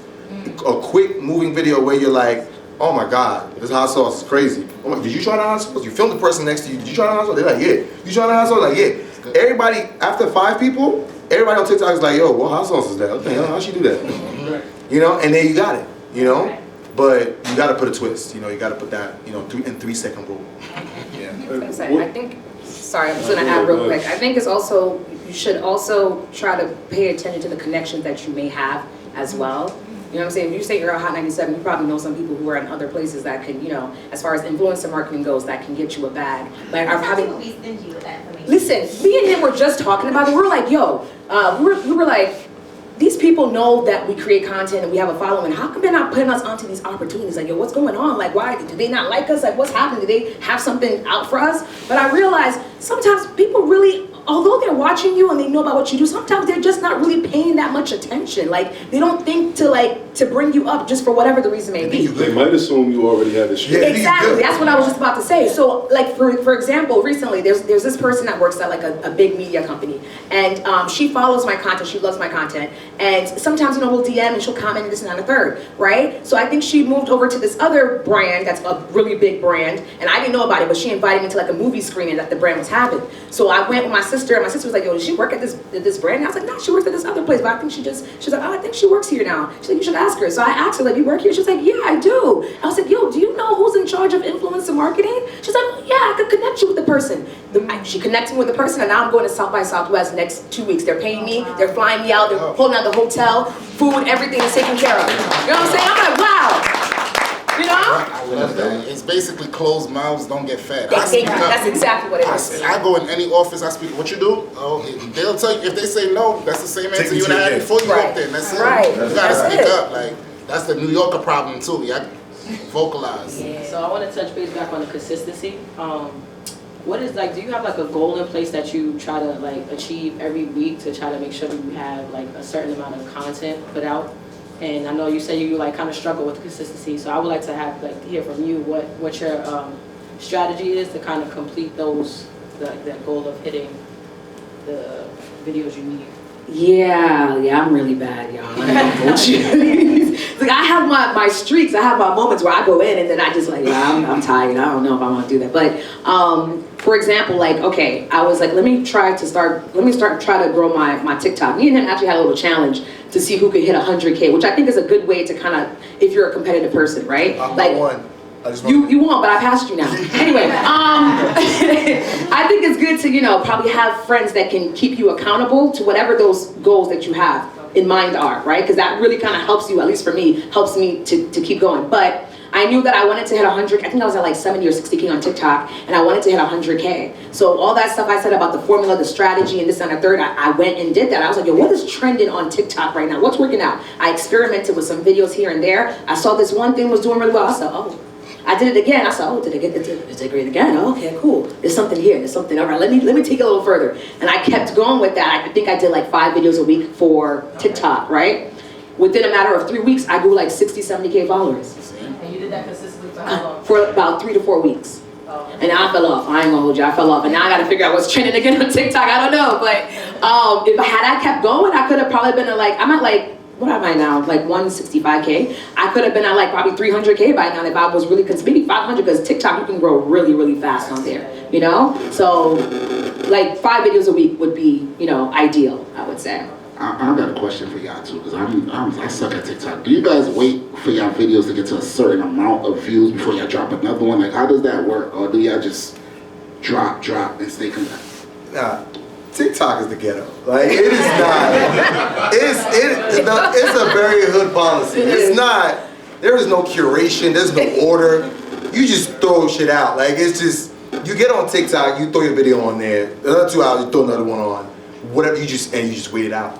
A quick moving video where you're like, oh my God, this hot sauce is crazy. Oh my, did you try the hot sauce? You filmed the person next to you. Did you try the hot sauce? They're like, yeah. You try the hot sauce? Like, yeah. Everybody, after 5 people, everybody on TikTok is like, yo, what hot sauce is that? What the hell? How'd she do that? You know, and then you got it, you know? But you got to put a twist, you know, you got to put that, you know, 3-second rule. I think, sorry, I'm just going to add real quick. I think it's also, you should also try to pay attention to the connections that you may have as well. You know what I'm saying? If you say you're a Hot 97, you probably know some people who are in other places that can, you know, as far as influencer marketing goes, that can get you a bag. Like, I'm having. Listen, me and him were just talking about it. We were like, yo, we were like, these people know that we create content and we have a following. How come they're not putting us onto these opportunities? Like, yo, what's going on? Like, why do they not like us? Like, what's happening? Do they have something out for us? But I realized sometimes people really, although they're watching you and they know about what you do, sometimes they're just not really paying that much attention. Like, they don't think to bring you up just for whatever the reason may be. They might assume you already have the shit. Exactly, that's what I was just about to say. So, like, for example, recently, there's this person that works at, like, a big media company. And she follows my content, she loves my content. And sometimes, you know, we'll DM and she'll comment and this and that and the third, right? So I think she moved over to this other brand that's a really big brand. And I didn't know about it, but she invited me to, like, a movie screening that the brand was having. So I went with my sister, and my sister was like, yo, does she work at this brand? And I was like, no, she works at this other place, but I think she's like, oh, I think she works here now. She's like, you should ask her. So I asked her, like, you work here? She's like, yeah, I do. I was like, yo, do you know who's in charge of influencer marketing? She's like, oh, yeah, I could connect you with the person. She connected me with the person, and now I'm going to South by Southwest next 2 weeks. They're paying me, they're flying me out, they're holding out the hotel, food, everything is taken care of. You know what I'm saying? I'm like, wow. You know? I love that. It's basically closed mouths don't get fed. That's exactly what it is. I go in any office, I speak, what you do? Oh, they'll tell you, if they say no, that's the same answer you would have had before you walked in. That's it. Right. You gotta speak up. Like, that's the New Yorker problem too. You have to vocalize. Yeah. So I want to touch base back on the consistency. What is, like, do you have like a goal in place that you try to like achieve every week to try to make sure that you have like a certain amount of content put out? And I know you said you like kind of struggle with consistency, so I would like to have like hear from you what your strategy is to kind of complete those that goal of hitting the videos you need. Yeah, I'm really bad, y'all. Like, I have my streaks, I have my moments where I go in and then I just like, yeah, I'm tired, I don't know if I want to do that. But for example, like, okay, I was like, let me try to grow my TikTok. Me and him actually had a little challenge to see who could hit 100K, which I think is a good way to kind of, if you're a competitive person, right? I'm like, one. You won't, but I passed you now. Anyway, I think it's good to, probably have friends that can keep you accountable to whatever those goals that you have in mind are, right? Because that really kind of helps you, at least for me, helps me to keep going. But I knew that I wanted to hit 100, I think I was at like 70 or 60K on TikTok, and I wanted to hit 100K. So all that stuff I said about the formula, the strategy, and this and the third, I went and did that. I was like, yo, what is trending on TikTok right now? What's working out? I experimented with some videos here and there. I saw this one thing was doing really well. I said, oh. I did it again. I said, oh, did it great again? Oh, okay, cool. There's something here. There's something. All right, let me take it a little further. And I kept going with that. I think I did like 5 videos a week for TikTok, right? Within a matter of 3 weeks, I grew like 60, 70K followers. And you did that consistently for how long? For about 3 to 4 weeks. Oh. And now I fell off. I ain't gonna hold you. I fell off. And now I gotta figure out what's trending again on TikTok. I don't know. But if I kept going, I could have probably been I'm at like, what am I now? Like 165K. I could have been at like probably 300K by now if I was really, maybe 500, because TikTok, you can grow really, really fast on there, So like 5 videos a week would be, ideal, I would say. I got a question for y'all too, because I suck at TikTok. Do you guys wait for y'all videos to get to a certain amount of views before y'all drop another one? Like, how does that work? Or do y'all just drop, and stay connected? Nah, TikTok is the ghetto. Like, it is not. It's a very hood policy. It's not. There is no curation. There's no order. You just throw shit out. Like, it's just, you get on TikTok, you throw your video on there. Another 2 hours, you throw another one on. Whatever, you just wait it out.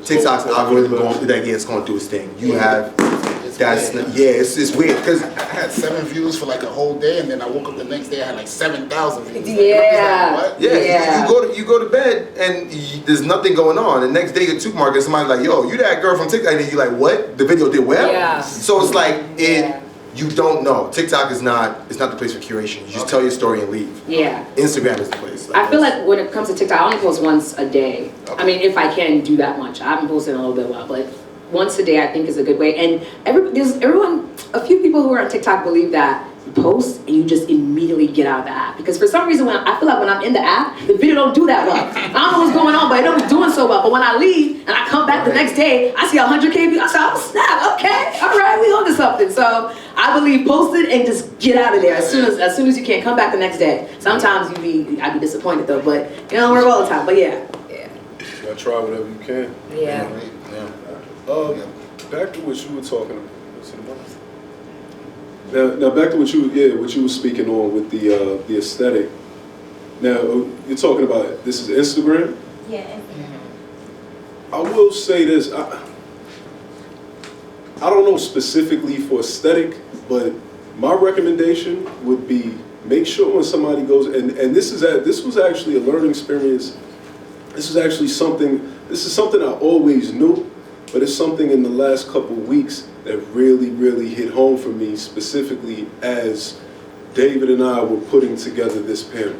TikTok's algorithm it's going to do its thing. You have, it's weird because I had 7 views for like a whole day, and then I woke up the next day I had like 7,000 views. Yeah. Like, what? Yeah. You go to bed and there's nothing going on. The next day at supermarket, somebody's like, "Yo, you that girl from TikTok?" And you're like, "What? The video did well?" Yeah. So it's like you don't know. TikTok is not. It's not the place for curation. You just tell your story and leave. Yeah. Instagram is the place. I feel like when it comes to TikTok, I only post once a day. I mean, if I can do that much. I haven't posted in a little bit while, but once a day I think is a good way. And a few people who are on TikTok believe that you post and you just immediately get out of the app. Because for some reason, I feel like when I'm in the app, the video don't do that well. I don't know what's going on, but it don't be doing so well. But when I leave and I come back the next day, I see 100K views. I say, oh snap, okay, all right, we on to something. So I believe post it and just get out of there as soon as you can. Come back the next day. Sometimes I'd be disappointed though, but you don't work all the time. But yeah. You gotta try whatever you can. Yeah. Back to what you were talking about. Now back to what you were speaking on with the aesthetic. Now you're talking about this is Instagram. Yeah. I will say this. I don't know specifically for aesthetic, but my recommendation would be make sure when somebody goes and this was actually a learning experience. This is something I always knew, but it's something in the last couple of weeks that really, really hit home for me, specifically as David and I were putting together this panel.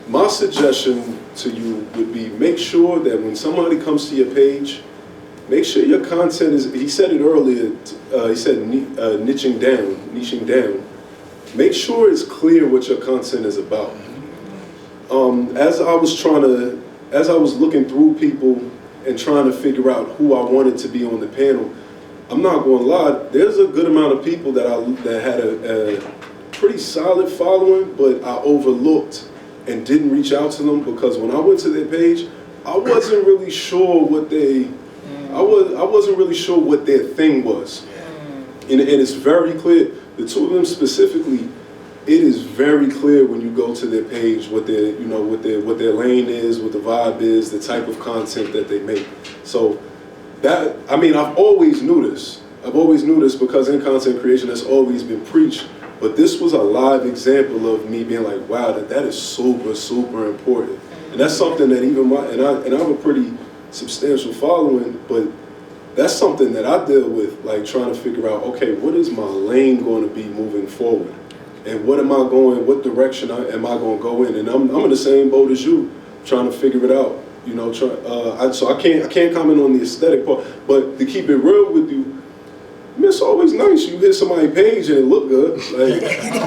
My suggestion to you would be make sure that when somebody comes to your page, make sure your content is, he said it earlier, he said niching down. Make sure it's clear what your content is about. As I was looking through people and trying to figure out who I wanted to be on the panel, I'm not going to lie, there's a good amount of people that had a pretty solid following, but I overlooked and didn't reach out to them because when I went to their page, I wasn't really sure what I wasn't really sure what their thing was. And it's very clear, the two of them specifically, it is very clear when you go to their page what their lane is, what the vibe is, the type of content that they make. So I've always knew this. Because in content creation that's always been preached. But this was a live example of me being like, wow, that is super, super important. And that's something that even and I have a pretty substantial following, but that's something that I deal with, like trying to figure out, okay, what is my lane going to be moving forward? And what direction am I going to go in? And I'm in the same boat as you, trying to figure it out. So I can't comment on the aesthetic part, but to keep it real with you, it's always nice you hit somebody's page and it look good. Like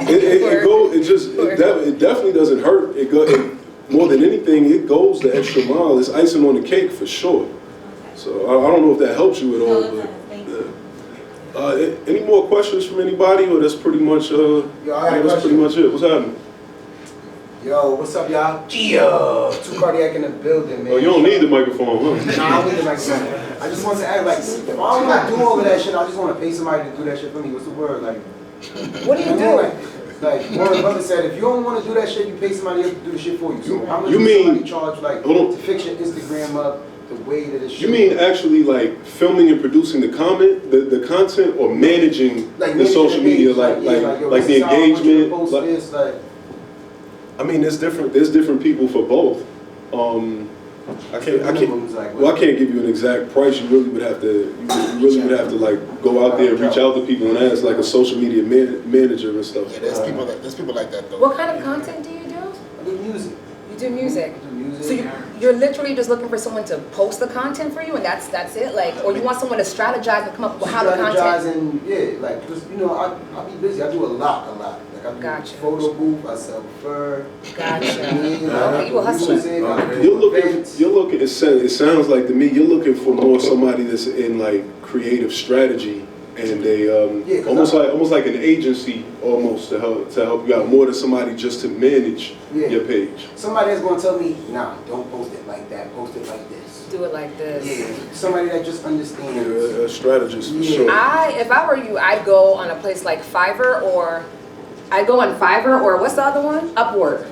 it definitely doesn't hurt. More than anything, it goes the extra mile. It's icing on the cake for sure. So I don't know if that helps you at all, but Any more questions from anybody, or that's pretty much that's pretty much it. What's happening? Yo, what's up, y'all? Gia, Too Cardiac in the building, man. Oh, you don't need the microphone, huh? Nah, I don't need the microphone. I just want to act like, if I don't want to do all of that shit, I just want to pay somebody to do that shit for me. What's the word? Like, what do you do? Like one of the brothers said, if you don't want to do that shit, you pay somebody else to do the shit for you. So how much You does mean- somebody charge, like, to fix your Instagram up, the way that it should? You mean actually like filming and producing the content, or managing Like the managing social the media, page, yo, like this the is how I want you to engagement? post Like, this, like, I mean, there's different people for both. I can't give you an exact price. You really would have to like go out there and reach out to people and ask like a social media manager and stuff. Yeah, there's people like that though. What kind of content do you do? I do music. You do music. So you're literally just looking for someone to post the content for you, and that's it. Like, or you want someone to strategize and come up with how the content. Strategize and yeah, like, cause you know I be busy. I do a lot. Like I do photo booth. I sell fur. Gotcha. Okay, you a hustler. You're looking. It sounds like to me you're looking for more somebody that's in like creative strategy and they almost like an agency almost to help you out more than somebody just to manage your page. Somebody that's gonna tell me, nah, don't post it like that. Post it like this. Do it like this. Yeah. Somebody that just understands. A strategist for sure. If I were you, I'd go on a place like Fiverr or what's the other one? Upwork.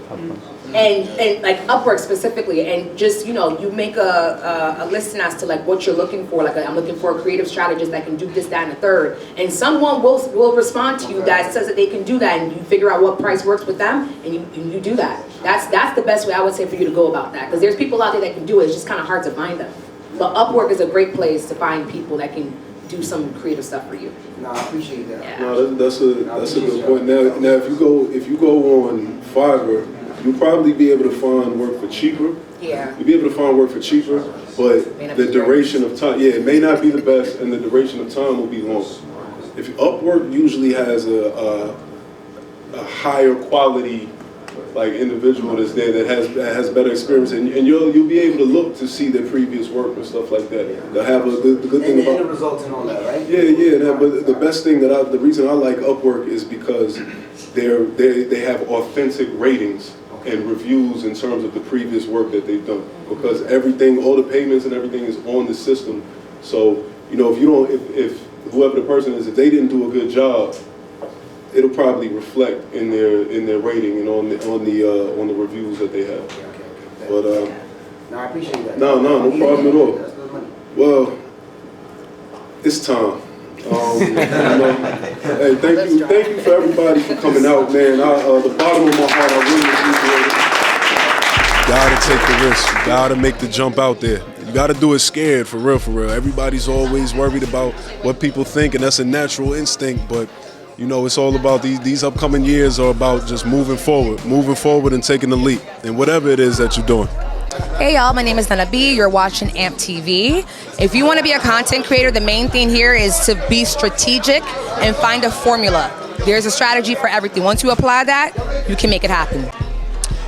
And like Upwork specifically, and just, you know, you make a listing as to like what you're looking for. Like I'm looking for a creative strategist that can do this, that, and the third. And someone will respond to you that says that they can do that, and you figure out what price works with them, and you do that. That's the best way I would say for you to go about that, because there's people out there that can do it. It's just kind of hard to find them. But Upwork is a great place to find people that can do some creative stuff for you. No, I appreciate that. Yeah. No, that's a good point. Now if you go on Fiverr, you'll probably be able to find work for cheaper. Yeah. You'll be able to find work for cheaper, but the duration of time, it may not be the best, and the duration of time will be longer. If Upwork usually has a higher quality like individual that's there that has better experience, and you'll be able to look to see their previous work and stuff like that. They'll have the good thing about the results and all that, right? Yeah. But the best thing the reason I like Upwork is because they have authentic ratings and reviews in terms of the previous work that they've done, because all the payments and everything is on the system. So you know, if whoever the person is, if they didn't do a good job, it'll probably reflect in their rating and on the reviews that they have. Okay. But no, I appreciate that. No problem at all. That's good money. Well, it's time. Hey, thank you for everybody for coming out, man. The bottom of my heart, I really appreciate it. Gotta take the risk. You gotta make the jump out there. You gotta do it scared, for real. Everybody's always worried about what people think, and that's a natural instinct, but you know, it's all about these upcoming years are about just moving forward and taking the leap, and whatever it is that you're doing. Hey y'all, my name is Nana B. You're watching AMP TV. If you want to be a content creator, the main thing here is to be strategic and find a formula. There's a strategy for everything. Once you apply that, you can make it happen.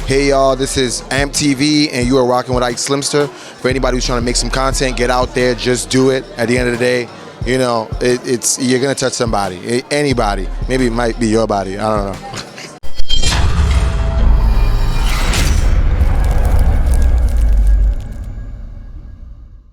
Hey y'all, this is AMP TV and you are rocking with Ike Slimster. For anybody who's trying to make some content, get out there, just do it. At the end of the day, you know, you're gonna touch somebody, anybody. Maybe it might be your body, I don't know.